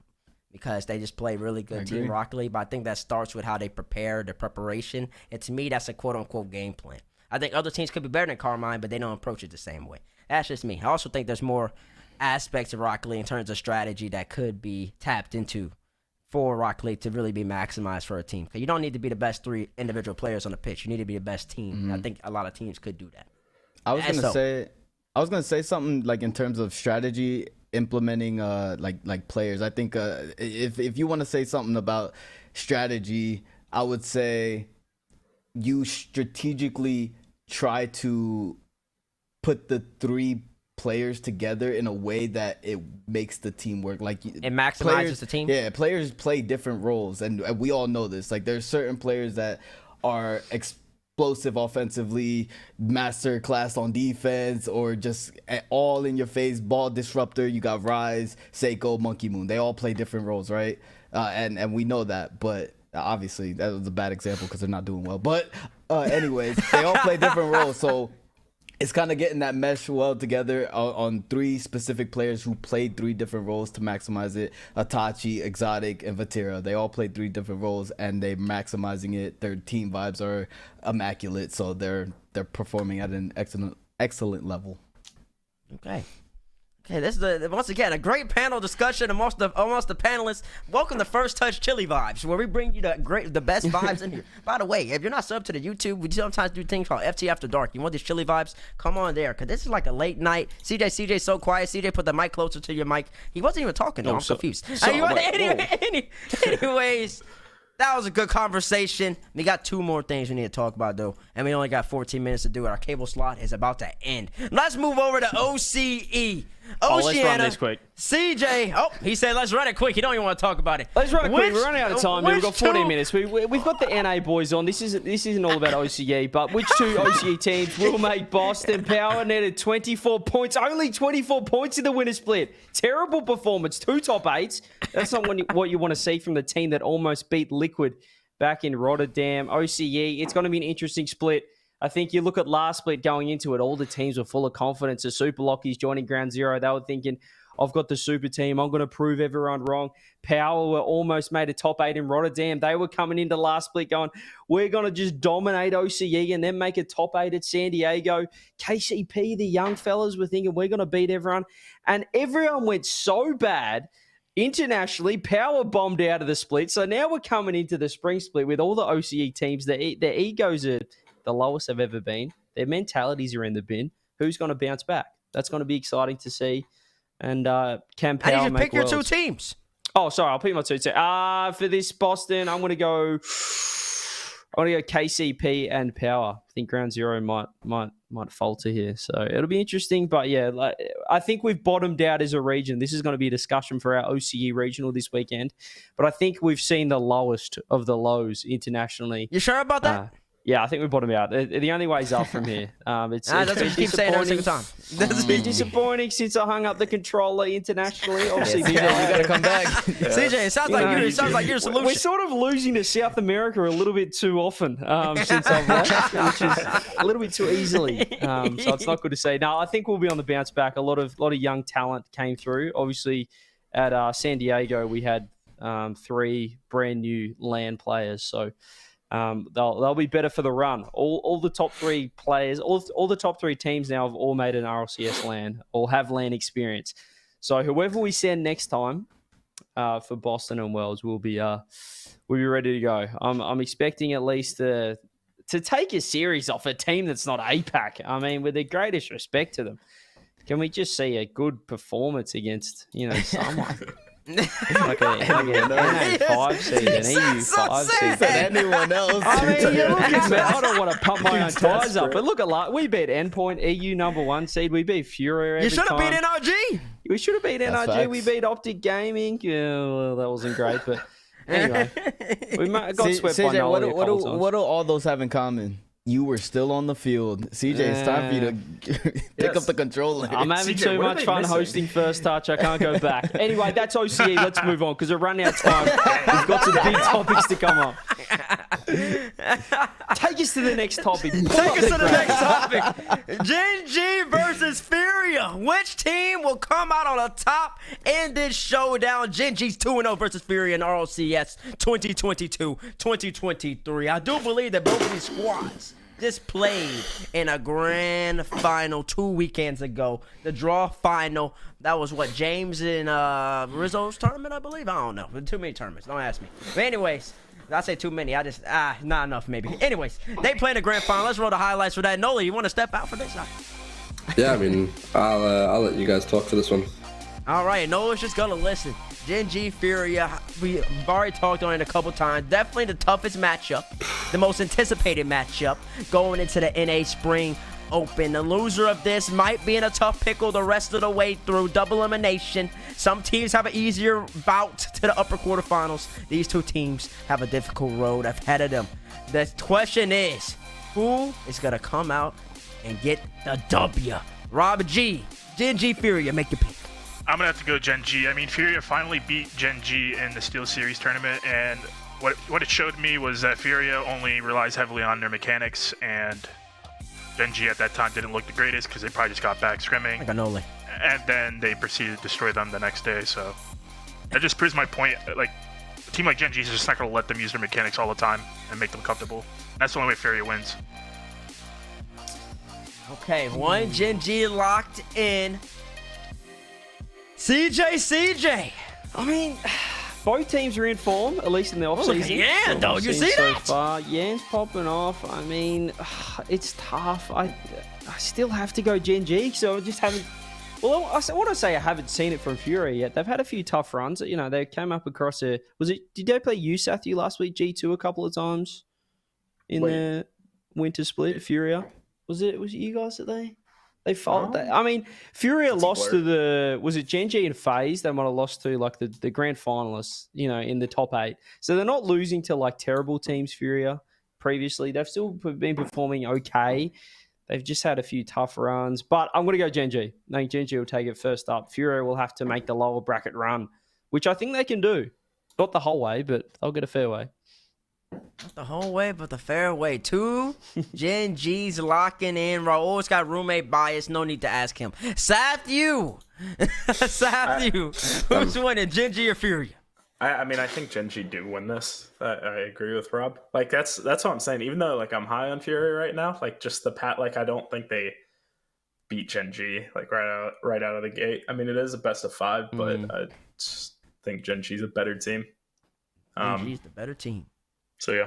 because they just play really good Team Rocket League. But I think that starts with how they prepare, their preparation, and to me, that's a quote-unquote game plan. I think other teams could be better than Carmine, but they don't approach it the same way. That's just me. I also think there's more aspects of Rocket League in terms of strategy that could be tapped into for Rocket League to really be maximized for a team. Because you don't need to be the best 3 individual players on the pitch. You need to be the best team. And I think a lot of teams could do that. I was gonna say something like in terms of strategy implementing like players. I think if you want to say something about strategy, I would say you strategically try to put the 3 players together in a way that it makes the team work. Like it maximizes the team. Yeah, players play different roles, and we all know this. Like there's certain players that are explosive offensively, master class on defense, or just all in your face ball disruptor. You got Rise, Seiko, Monkey Moon. They all play different roles, right? And we know that, but obviously that was a bad example because they're not doing well. But anyways, they all play different roles, so it's kind of getting that mesh well together on 3 specific players who played 3 different roles to maximize it. Itachi, Exotic, and Vatira. They all played 3 different roles, and they're maximizing it. Their team vibes are immaculate, so they're performing at an excellent level. Okay. Okay, this is once again a great panel discussion amongst the panelists. Welcome to First Touch Chili Vibes, where we bring you the best vibes in here. By the way, if you're not subbed to the YouTube, we sometimes do things called FT After Dark. You want these chili vibes? Come on there, because this is like a late night. CJ's so quiet. CJ, put the mic closer to your mic. He wasn't even talking, though. I'm confused. Anyways, that was a good conversation. We got 2 more things we need to talk about, though, and we only got 14 minutes to do it. Our cable slot is about to end. Let's move over to OCE. Let's run this quick. CJ. Oh, he said let's run it quick. He don't even want to talk about it. Let's run it quick. We're running out of time. We've got 14 minutes. We've got the NA boys on. This isn't all about OCE, but which 2 OCE teams will make Boston? Power netted 24 points. Only 24 points in the winner split. Terrible performance. 2 top 8s. That's not what you want to see from the team that almost beat Liquid back in Rotterdam. OCE, it's going to be an interesting split. I think you look at last split going into it, all the teams were full of confidence. The Super Lockies joining Ground Zero, they were thinking, I've got the super team. I'm going to prove everyone wrong. Power were almost made a top 8 in Rotterdam. They were coming into last split going, we're going to just dominate OCE and then make a top 8 at San Diego. KCP, the young fellas, were thinking we're going to beat everyone. And everyone went so bad. Internationally, Power bombed out of the split. So now we're coming into the spring split with all the OCE teams. Their egos are the lowest they've ever been. Their mentalities are in the bin. Who's going to bounce back? That's going to be exciting to see. And can Power make pick your worlds? 2 teams? Oh, sorry. I'll pick my 2 teams. For this Boston, I'm going to go KCP and Power. I think Ground Zero might falter here. So it'll be interesting. But yeah, I think we've bottomed out as a region. This is going to be a discussion for our OCE regional this weekend. But I think we've seen the lowest of the lows internationally. You sure about that? Yeah, I think we bottomed out. The only way is up from here. That's what you keep saying every single time. It's been disappointing since I hung up the controller internationally. Obviously, CJ, you got to come back. CJ, it sounds like you're a solution. We're sort of losing to South America a little bit too often since I've left, which is a little bit too easily. So it's not good to say. No, I think we'll be on the bounce back. A lot of young talent came through. Obviously, at San Diego, we had 3 brand new LAN players. So they'll be better for the run. All the top 3 players, all the top 3 teams now have all made an RLCS LAN or have LAN experience. So whoever we send next time for Boston and Worlds will be ready to go. I'm expecting at least to take a series off a team that's not APAC. I mean, with the greatest respect to them, can we just see a good performance against someone? Like an NA 5 seed, an EU 5 seed. Anyone else? I mean, I don't want to pump my own tires up, but look at we beat Endpoint, EU #1 seed. We beat FURIA every You should have beat NRG. We should have beat NRG. Facts. We beat Optic Gaming. Yeah, well, that wasn't great, but anyway, we got swept by Noly a couple times. What do all those have in common? You were still on the field. CJ, it's time for you to pick up the controller. I'm having CJ, too much fun hosting First Touch. I can't go back. Anyway, that's OCE. Let's move on because we're running out of time. We've got some big topics to come on. Take us to the next topic. Take us to the next topic. Gen.G versus FURIA. Which team will come out on the top in this showdown? Gen.G's 2-0 versus FURIA in RLCS 2022-2023. I do believe that both of these squads just played in a grand final 2 weekends ago. The draw final, that was what, James and Rizzo's tournament, I believe? I don't know. Too many tournaments. Don't ask me. But anyways, I say too many. I just, not enough maybe. Anyways, they play in the grand final. Let's roll the highlights for that. Noly, you want to step out for this? Yeah, I mean, I'll let you guys talk for this one. All right, Noly's just going to listen. Gen.G, FURIA, we've already talked on it a couple times. Definitely the toughest matchup, the most anticipated matchup going into the NA Spring Open. The loser of this might be in a tough pickle the rest of the way through. Double elimination. Some teams have an easier bout to the upper quarterfinals. These two teams have a difficult road ahead of them. The question is, who is going to come out and get the W? Rob G, Gen.G, FURIA, make your pick. I'm gonna have to go Gen.G. I mean, FURIA finally beat Gen.G in the Steel Series tournament, and what it showed me was that FURIA only relies heavily on their mechanics, and Gen.G at that time didn't look the greatest because they probably just got back scrimming. Like a Noly. And then they proceeded to destroy them the next day. So that just proves my point. Like, a team like Gen.G is just not gonna let them use their mechanics all the time and make them comfortable. That's the only way FURIA wins. Okay, one Gen.G locked in. CJCJ. I mean, both teams are in form, at least in the offseason. Yeah, though, you see so that? far. Yan's popping off. I mean, it's tough. I still have to go Gen.G, so I just haven't. Well, I want to say I haven't seen it from FURIA yet. They've had a few tough runs. You know, they came up across a. Did they play you, Satthew, last week? G2 a couple of times in the winter split. FURIA. Was it you guys that they followed that? I mean, FURIA lost to the. Was it Gen.G and FaZe? They might have lost to like the grand finalists. You know, in the top 8. So they're not losing to like terrible teams. FURIA previously, they've still been performing okay. They've just had a few tough runs, but I'm going to go Gen.G. I think Gen.G will take it first up. FURIA will have to make the lower bracket run, which I think they can do. Not the whole way, but they'll get a fair way. Not the whole way, but the fair way. 2 Gen.G's locking in. Raul's got roommate bias. No need to ask him. Satthew. Satthew. Who's winning, Gen.G or FURIA? I mean, I think Gen.G do win this. I agree with Rob. Like, that's what I'm saying. Even though, like, I'm high on FURIA right now, like, just like, I don't think they beat Gen.G, like, right out of the gate. I mean, it is a best of 5, but I just think Gen.G's a better team. Gen.G's the better team. So, yeah.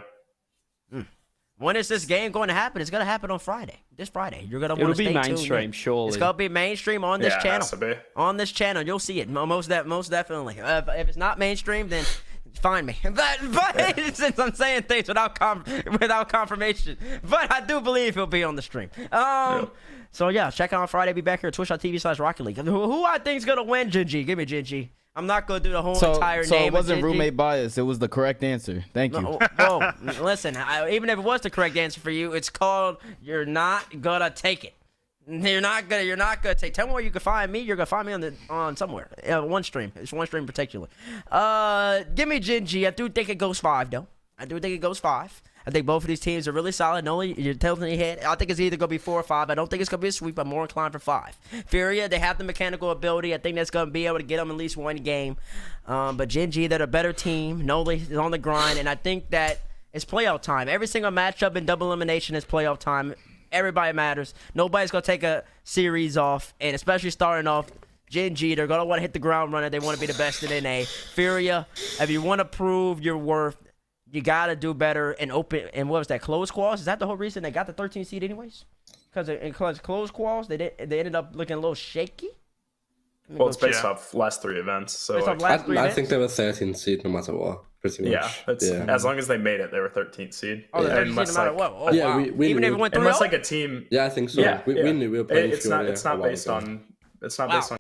When is this game going to happen? It's going to happen on Friday. This Friday. You're going to want to stay tuned. It'll be mainstream, surely. It's going to be mainstream on this channel. It has to be. On this channel. You'll see it. Most definitely. If it's not mainstream, then find me. But since I'm saying things without confirmation. But I do believe he'll be on the stream. So, yeah, check out on Friday. Be back here at twitch.tv/Rocket League. Who I think is going to win, Gen.G? Give me Gen.G. I'm not going to do the whole entire name. So it wasn't roommate bias. It was the correct answer. Thank you. Whoa, listen, even if it was the correct answer for you, it's called you're not going to take it. You're not gonna take. Tell me where you can find me. You're gonna find me on somewhere. One stream. It's one stream in particular. Give me Gen.G. I do think it goes 5 though. I do think it goes 5. I think both of these teams are really solid. Noly, you're telling me head. I think it's either going to be 4 or 5. I don't think it's going to be a sweep. I'm more inclined for 5. FURIA, they have the mechanical ability. I think that's going to be able to get them at least one game. But Gen.G, they're a better team. Noly is on the grind, and I think that it's playoff time. Every single matchup in double elimination is playoff time. Everybody matters. Nobody's going to take a series off, and especially starting off, Gen.G, they're going to want to hit the ground running. They want to be the best in NA. FURIA, if you want to prove your worth, you got to do better and open. And what was that, closed quals? Is that the whole reason they got the 13th seed anyways? Because in closed quals, they ended up looking a little shaky? Well, it's based off last 3 events. So I think they were 13th seed no matter what, pretty much. Yeah, as long as they made it, they were 13th seed. Oh, they're 13th seed no matter what? Oh, wow. we even if it went 3-0? Unless like a team... Yeah, I think so. Yeah, we knew we were playing It's not based on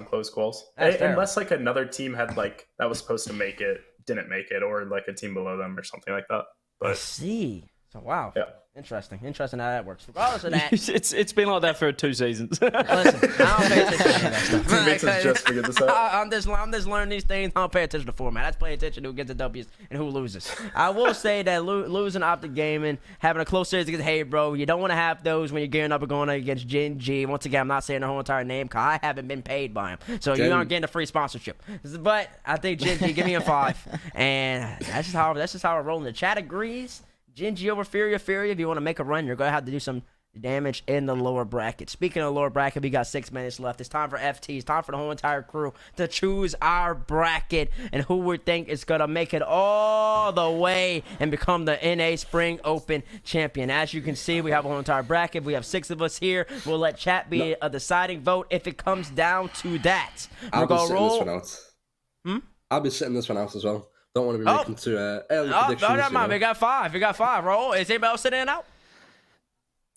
closed quals. Unless like another team had like that was supposed to make it, didn't make it, or like a team below them or something like that. But I see. So wow. Yeah. Interesting how that works. Regardless of that, it's been like that for 2 seasons. listen, I don't pay attention to any of that stuff. Vincent's just figured this out. I'm just learning these things. I don't pay attention to format. I just pay attention to who gets the W's and who loses. I will say that losing Optic Gaming, having a close series against Hey Bro, you don't want to have those when you're gearing up and going against Gen.G. Once again, I'm not saying the whole entire name because I haven't been paid by him, so you aren't getting a free sponsorship. But I think Gen.G, give me a 5, and that's just how I roll. In the chat agrees. Gen.G over FURIA. FURIA, if you want to make a run, you're going to have to do some damage in the lower bracket. Speaking of the lower bracket, we got 6 minutes left. It's time for FT. It's time for the whole entire crew to choose our bracket and who we think is going to make it all the way and become the NA Spring Open champion. As you can see, we have a whole entire bracket. We have 6 of us here. We'll let chat be a deciding vote if it comes down to that. I'll be sitting this one out. I'll be sitting this one out as well. Don't want to be making too early predictions. No, never mind. We got 5. We got 5. Roll. Is anybody else sitting out?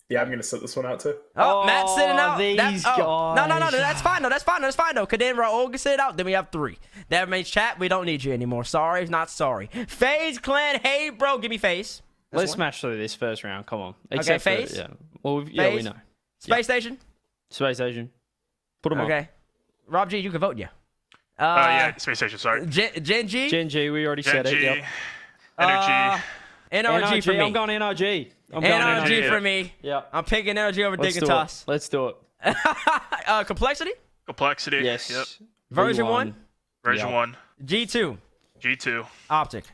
Yeah, I'm gonna sit this one out too. Matt's sitting out. These guys. No. That's fine. No, that's fine. Cause then Raul can sit out. Then we have 3. That means chat. We don't need you anymore. Sorry, not sorry. FaZe Clan. Hey, bro, give me FaZe. Let's smash through this first round. Come on. Okay, FaZe. Yeah. Well, we know. Space Station. Space Station. Put them on. Okay. Rob G, you can vote. Yeah. Yeah, Space Station. Sorry. Gen.G. Gen.G, we already said it. Yep. NRG. NRG for me. I'm going NRG. NRG for me. Yeah. I'm picking NRG over Dignitas. Let's do it. Complexity. Complexity. Yes. Yep. Version 1. Version 1. G2. G2. Optic.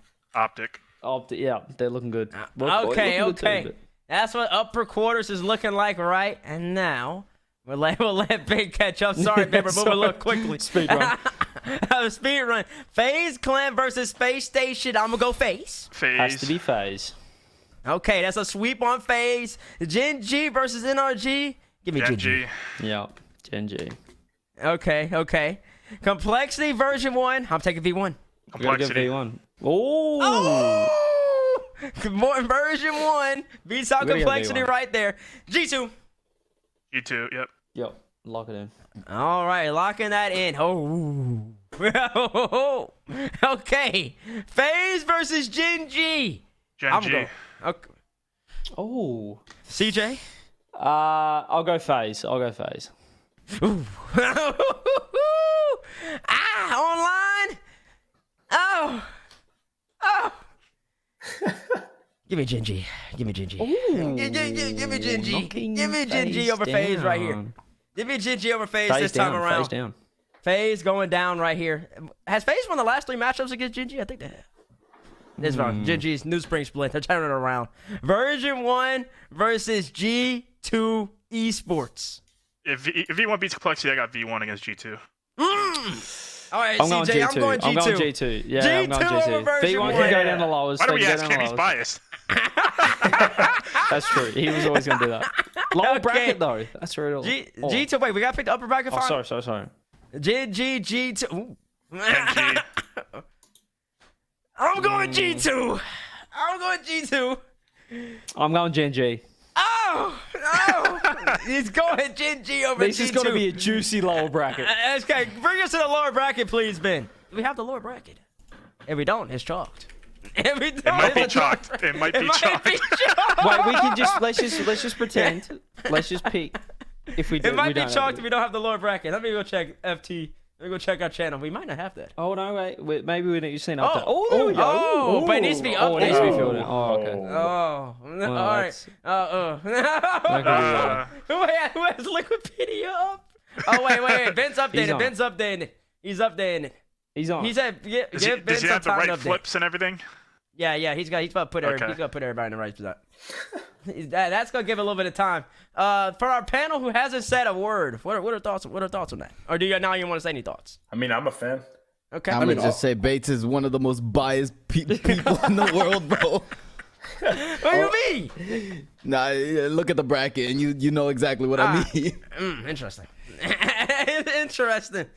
Yeah, they're looking good. Okay. That's what upper quarters is looking like, right? And now we'll let Big catch up. Sorry, baby, we're moving a little quickly. Speed run. Speed run. FaZe Clan versus Space Station. I'm gonna go FaZe. Has to be FaZe. Okay, that's a sweep on FaZe. Gen.G versus NRG. Give me Gen.G. Yeah, Gen.G. Okay. Complexity version 1. I'm taking V1. Complexity. V1. Oh! Version 1. Beats out Complexity right there. G2. G2. Yep. Yep. Lock it in. All right, locking that in. Oh. Okay. FaZe versus Gen.G. Gen.G. Okay. Oh. CJ? I'll go FaZe. Ooh. Online. Oh. Give me Gen.G. Give me Gen.G. Give me Gen.G. Give me Gen.G over FaZe right here. Give me Gen.G over FaZe this time around. FaZe down. FaZe going down right here. Has FaZe won the last 3 matchups against Gen.G? I think they have. This wrong. Gen.G's new spring split. They're turning it around. Version 1 versus G2 Esports. If V1 beats Complexity, I got V1 against G2. All right, I'm going CJ, G2. I'm going G2. I'm going G2. Yeah, I'm going G2 G2. over version V1 1. can go down the lowest. Why do we ask him? He's biased. That's true. He was always going to do that. Lower bracket, though. That's where it all. G2, wait, we got to pick the upper bracket final. Sorry. Gen.G, G2. Ooh. Gen.G. I'm going G2. I'm going Gen.G. Oh! He's going Gen.G over G2. This is going to be a juicy lower bracket. Okay, bring us to the lower bracket, please, Ben. Do we have the lower bracket? If we don't, it's chalked. If we don't, It might be chalked. It might be chalked. Wait, we can just let's just pretend. Let's just pick. If we do, it might we be don't chalked if we don't have the lower bracket. Let me go check FT. Let me go check our channel. We might not have that. Oh no, wait. Maybe we need to see an update. Oh, there we go. Oh, but it needs to be Oh, it needs to be updated. filled in. Oh, okay. Oh, Well, all right. That could be Who has Liquipedia up? Oh, wait. Ben's updated. on. Ben's updating it. He's updating it. He's on. He said, give Does Ben he some have the time right to update. flips and everything? Yeah. He's about to put Okay. he's gonna put everybody in the right spot. That's gonna give a little bit of time. For our panel who hasn't said a word, what are thoughts? What are thoughts on that? Or do you now you want to say any thoughts? I mean, I'm a fan. Okay. I'm gonna just say Bates is one of the most biased people in the world, bro. What do you mean? Nah, look at the bracket and you know exactly what I mean. Interesting. Interesting.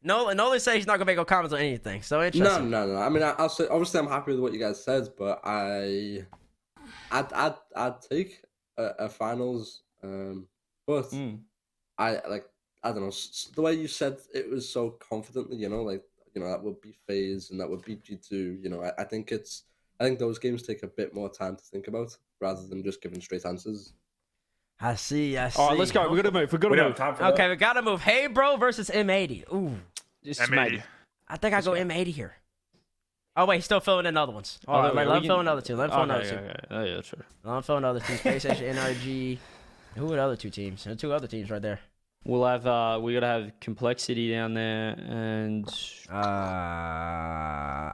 Noly says he's not gonna make no comments on anything. So interesting. No. I mean, I'll say obviously I'm happy with what you guys said, but I'd take a finals. But I don't know, the way you said it was so confidently, that would be FaZe and that would be G2. I think those games take a bit more time to think about. rather than just giving straight answers. I see. All right, let's go. We gotta move. We gotta We don't move. have time for Okay, that. we gotta move. Hey, bro versus M80. Ooh, Just M80. maybe. I think I go M80 here. Oh wait, he's still filling in other ones. All right, let him fill in other two. Let him fill in other two. Okay. Oh yeah, sure. Let him fill in other two. Space Station, NRG. Who are the other two teams? There are two other teams right there. We'll have we gotta have complexity down there and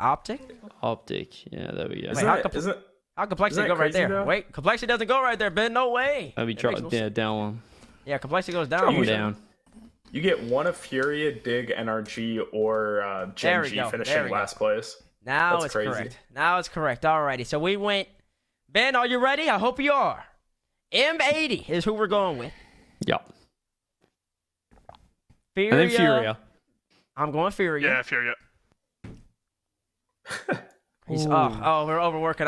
Optic. optic. Yeah, there we go. Wait, how complexity Isn't go that right there? crazy, though? Wait, complexity doesn't go right there, Ben. No way. Maybe That drop makes no yeah, sense. down one. Yeah, complexity goes down. Drop one Usually. down. You get one of FURIA, Dig, NRG, or There we Gen.G go, there finishing we go. last place. Now That's it's crazy. correct. Now it's correct. Alrighty, so we went. Ben, are you ready? I hope you are. M80 is who we're going with. Yep. Furia. And then Furia. I'm going Furia. Yeah, Furia. He's we're overworking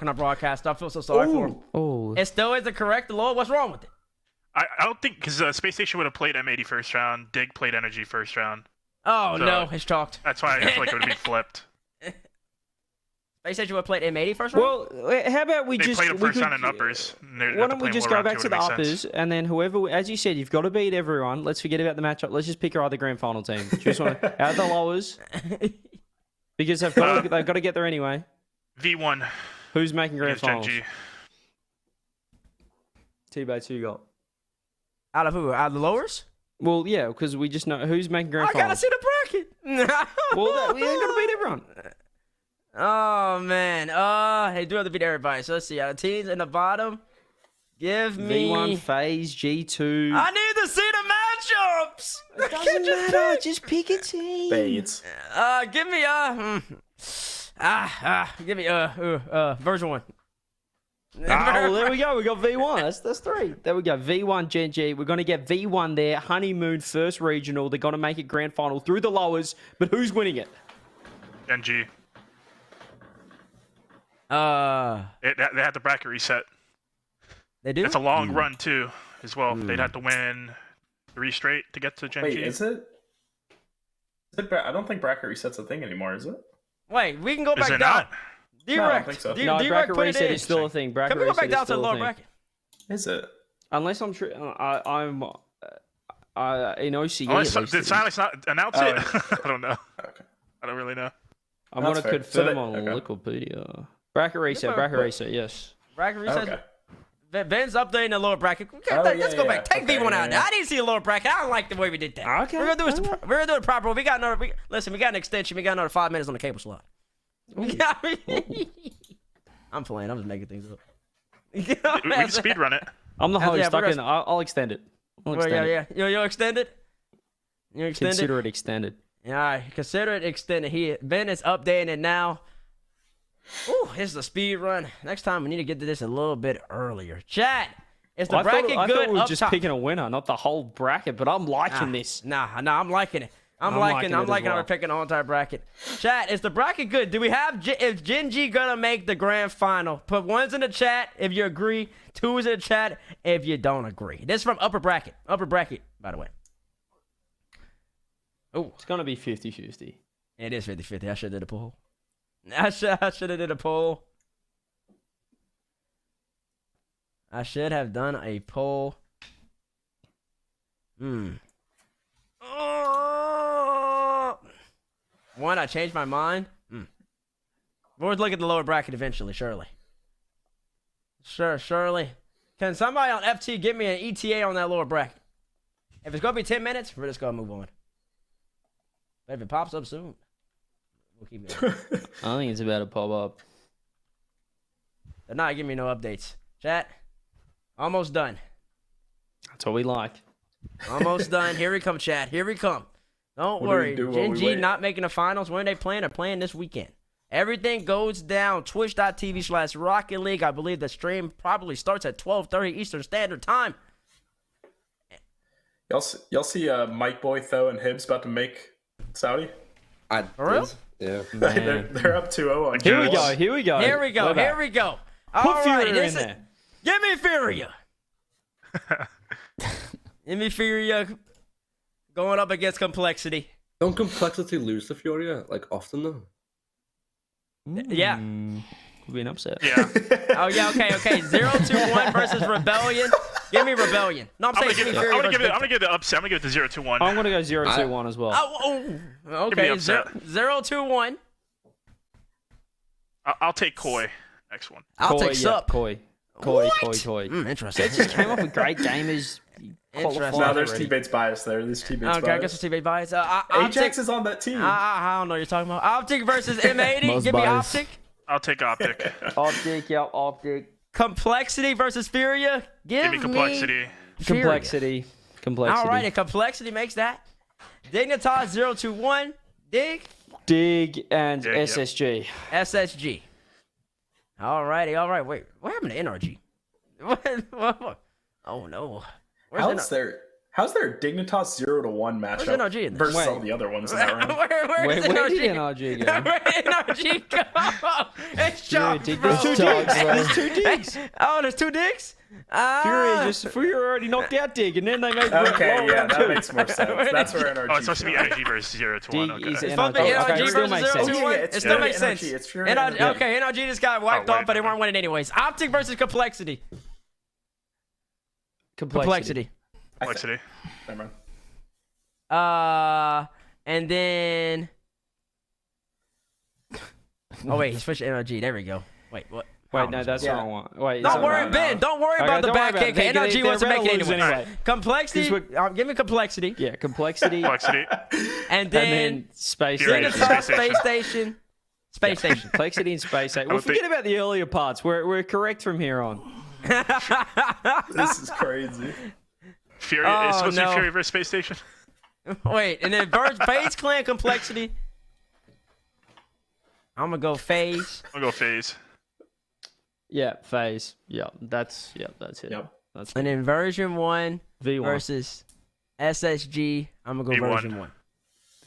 our broadcast. I feel so sorry for him. Oh. It still isn't correct, Lord. What's wrong with it? I don't think because Space Station would have played M80 first round. Dig played Energy first round. Oh So- no, it's chalked. That's why I feel like it would have been flipped. Space Station would have played M80 first round. Well, how about we They just played them we first could- round in uppers. and they'd Why have to don't we play just more go round back two, to the it would make uppers, sense. and then whoever, as you said, you've got to beat everyone. Let's forget about the matchup. Let's just pick our other grand final team. Just want out the lowers because they've got to get there anyway. V1 Who's making grand against finals? Gen.G. T-Bates, who you got? Out of who? Out of the lowers? Well, yeah, because we just know who's making grand I gotta finals. see the bracket. Well, we ain't got to beat everyone. Oh man. They do have to beat everybody. So let's see. Out of teams in the bottom, give me. V1 phase G2. I need to see the matchups. It doesn't matter. Just pick a team. Bates. Give me give me version 1. Oh, there we go. We got V1. That's 3. There we go. V1 Gen.G. We're going to get V1 there. Honeymoon first regional. They're going to make it grand final through the lowers. But who's winning it? Gen.G. They had the bracket reset. They do. It's a long run too, as well. They'd have to win 3 straight to get to Gen.G. Wait, is it? I don't think bracket resets a thing anymore, is it? Wait, we can go Is back it down. not? No, I don't Direct. think so. No, Direct bracket put it reset in. is still a thing. Bracket Can we go reset back down is to the still a lower thing. bracket? Is it? Unless I'm sure. I'm in OCE. Unless, at least did it is. Silence not announce Oh, it? yeah. I don't know. Okay. I don't really know. I'm That's going to fair. So confirm they- on okay. Wikipedia. Bracket reset. Bracket reset. Yes. Bracket reset. Okay. Ben's updating the lower bracket. Okay, Oh, let's yeah, go yeah. back. Take Okay, V1 out. yeah. I didn't see a lower bracket. I don't like the way we did that. Okay. We're gonna do it proper. We got another. Listen, we got an extension. We got another 5 minutes on the cable slot. I'm playing. I'm just making things up. We can speed run it. I'm the Yeah, host. we're I'll extend it. I'll Well, extend yeah, it. yeah. You extend it? You extend it? Consider it extended. All right, consider it extended. Ben is updating it now. Ooh, this is a speed run. Next time we need to get to this a little bit earlier. Chat, is the bracket I good thought we were up just top? picking a winner, not the whole bracket. But I'm liking this. Nah, I'm liking it. I'm I'm liking liking it as how we're well. picking the whole entire bracket. Chat, is the bracket good? Do we have is Gen.G gonna make the grand final? Put 1s in the chat if you agree, 2s in the chat if you don't agree. This is from upper bracket. Upper bracket, by the way. Oh, It's gonna be 50-50. it is 50-50. I should have did a poll. I should have did a poll. I should have done a poll. One, I changed my mind. We'll look at the lower bracket eventually, surely. Surely. Can somebody on FT give me an ETA on that lower bracket? If it's going to be 10 minutes, we're just going to move on. But if it pops up soon, we'll keep it going. I think it's about to pop up. They're not giving me no updates. Chat, almost done. That's what we like. Almost done. Here we come, chat. Here we come. Don't What do we worry. do while we Gen.G wait? not making the finals. When they playing? They're playing this weekend. Everything goes down. Twitch.tv/Rocket League. I believe the stream probably starts at 12:30 Eastern Standard Time. Y'all see Mike Boy, Tho, and Hibbs about to make Saudi? I For real? did. Yeah. They're up 2-0 on Here we Jules. go. Here we go. Here we go. We're back. Here we go. Put All right. Furia in there. Give me Furia. Give me Furia going up against Complexity. Don't Complexity lose to Furia like often though? Yeah. Could be an upset. Yeah. Oh yeah, okay. 0-2-1 versus Rebellion. Give me Rebellion. No, I'm saying give me Furia. I'm gonna give it the upset. I'm gonna give it the 0-2-1. I'm gonna go 0-2-1 as well. Okay. upset. 0-2-1. I'll take Koi. Next one. I'll take Sup. Koi. Interesting. Jets just came up with great gamers. Interesting. No, there's T-Bait's bias there. There's T-Bait's Okay, I bias. guess it's T-Bait bias. Ajax is on that team. I don't know what you're talking about. Optic versus M80. Most Give me biased. Optic. I'll take Optic. Optic. Complexity versus Furia. Give me Complexity. Furia. Complexity. All right, and Complexity makes that. Dignitas 0-2-1. Dig and Dig, SSG. SSG. All righty. Wait, what happened to NRG? What? Oh no. How's their Dignitas 0-1 matchup NRG in there? versus all the other ones in that round? Where did Where did NRG NRG go? Where did NRG go? It's chopped, Dig, bro. there's two digs. There's two digs. Oh, there's two digs? Furia already knocked out Dig, and then they made Okay, yeah, that makes more sense. That's where NRG. Oh, it's supposed to be energy versus 0-1. Dig Okay. is It's supposed to be NRG. NRG Okay, it still makes versus sense. 0-2-1. It's It still Furia makes Energy. sense. It's Furia Energy. Okay, NRG just got wiped wait, off, but they okay. weren't winning anyways. Optic versus Complexity. Complexity. Complexity. Never mind. And then. Oh wait, he switched to NRG. There we go. Wait, what? Wait, no, that's the wrong one. Wait, Don't worry, no. Ben. Don't worry Okay, about the don't worry back about kick. it. NRG wants to They're make it gonna lose anyway. anyway. Complexity. 'Cause Give me Complexity. Yeah, Complexity. Complexity. And And then. then Space Furia. Station. Dignitas Space Station. Space Station. Complexity and Space Station. Well, would think- forget about the earlier parts. We're correct from here on. This is crazy. Fury. Oh, It's supposed to no. be Fury versus Space Station. Wait, and then FaZe Clan Complexity. I'm gonna go FaZe. I'll go Phase. Yeah, phase. Yeah, that's it. Yep. That's And then version 1 V1. versus SSG. I'm gonna go V1. version 1.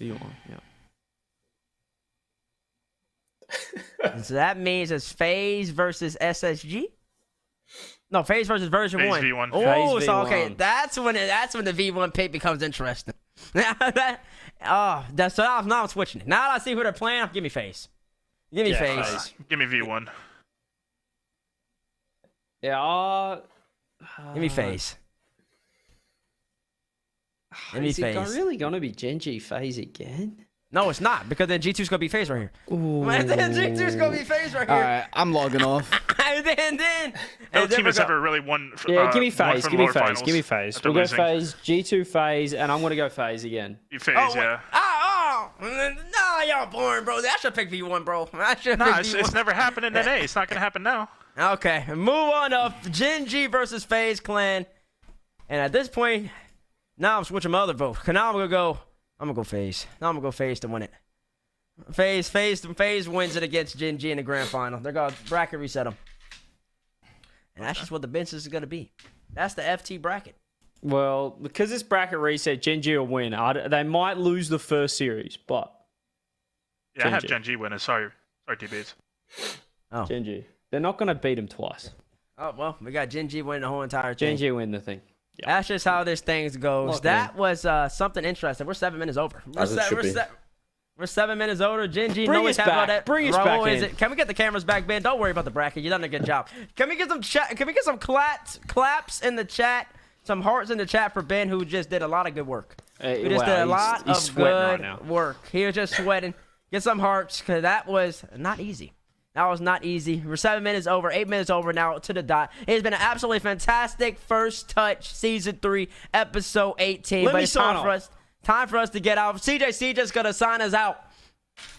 V1. Yeah. So that means it's FaZe versus SSG. No, FaZe versus version FaZe 1. V1. Oh, FaZe so okay, V1. that's when the V1 pick becomes interesting. So now I'm switching it. Now that I see who they're playing, give me FaZe. Give me Yeah, FaZe. Give me V1. Yeah. Give me FaZe. Give me Is it FaZe. really gonna be Gen.G phase again? No, it's not, because then G2's gonna be FaZe right here. Ooh. Man, then G2's gonna be FaZe right All here. right, I'm logging off. And then No team has ever really won. Yeah, give me won phase. from Give me lower phase. finals Give me phase. after We'll go losing. phase. G2 phase, and I'm gonna go phase again. Phase, Oh, yeah. Nah, y'all boring, bro. I should pick V1, bro. I should Nah, pick it's V1. never happened in NA. It's not gonna happen now. Okay, move on to Gen.G versus FaZe Clan. And at this point, now I'm switching my other vote. Cause now I'm gonna go FaZe. Now I'm gonna go FaZe to win it. FaZe wins it against Gen.G in the grand final. They're gonna bracket reset them. And that's just what the bench is gonna be. That's the FT bracket. Well, because this bracket reset, Gen.G will win. They might lose the first series, but Yeah, I have Gen.G. Gen.G winners. Sorry, T-Bates. Gen.G. They're not gonna beat them twice. Oh well, we got Gen.G winning the whole entire thing. Gen.G win the thing. Yeah. That's just how this thing goes. Look, that was something interesting. We're 7 minutes over. As it should be. We're 7 minutes over. Gen.G, Bring Noly, us have about back. that. Bring us Raul, back is in. it? Can we get the cameras back, Ben? Don't worry about the bracket. You done a good job. Can we get some Can we get some claps in the chat? Some hearts in the chat for Ben, who just did a lot of good work. We just did a lot he's of sweating right good now. work. He was just sweating. Get some hearts, because that was not easy. That was not easy. We're 7 minutes over, 8 minutes over now to the dot. It has been an absolutely fantastic first touch, season 3, episode 18. Let but me it's sign time for us to get out. CJCJ's gonna sign us out.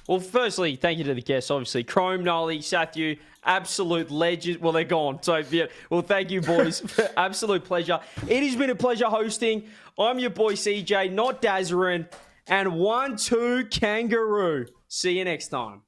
Well, firstly, thank you to the guests, obviously. Chrome, Noly, Satthew, absolute legend. Well, they're gone. So, yeah. Well, thank you, boys. Absolute pleasure. It has been a pleasure hosting. I'm your boy, CJ, not Dazarin. And 1-2 Kangaroo. See you next time.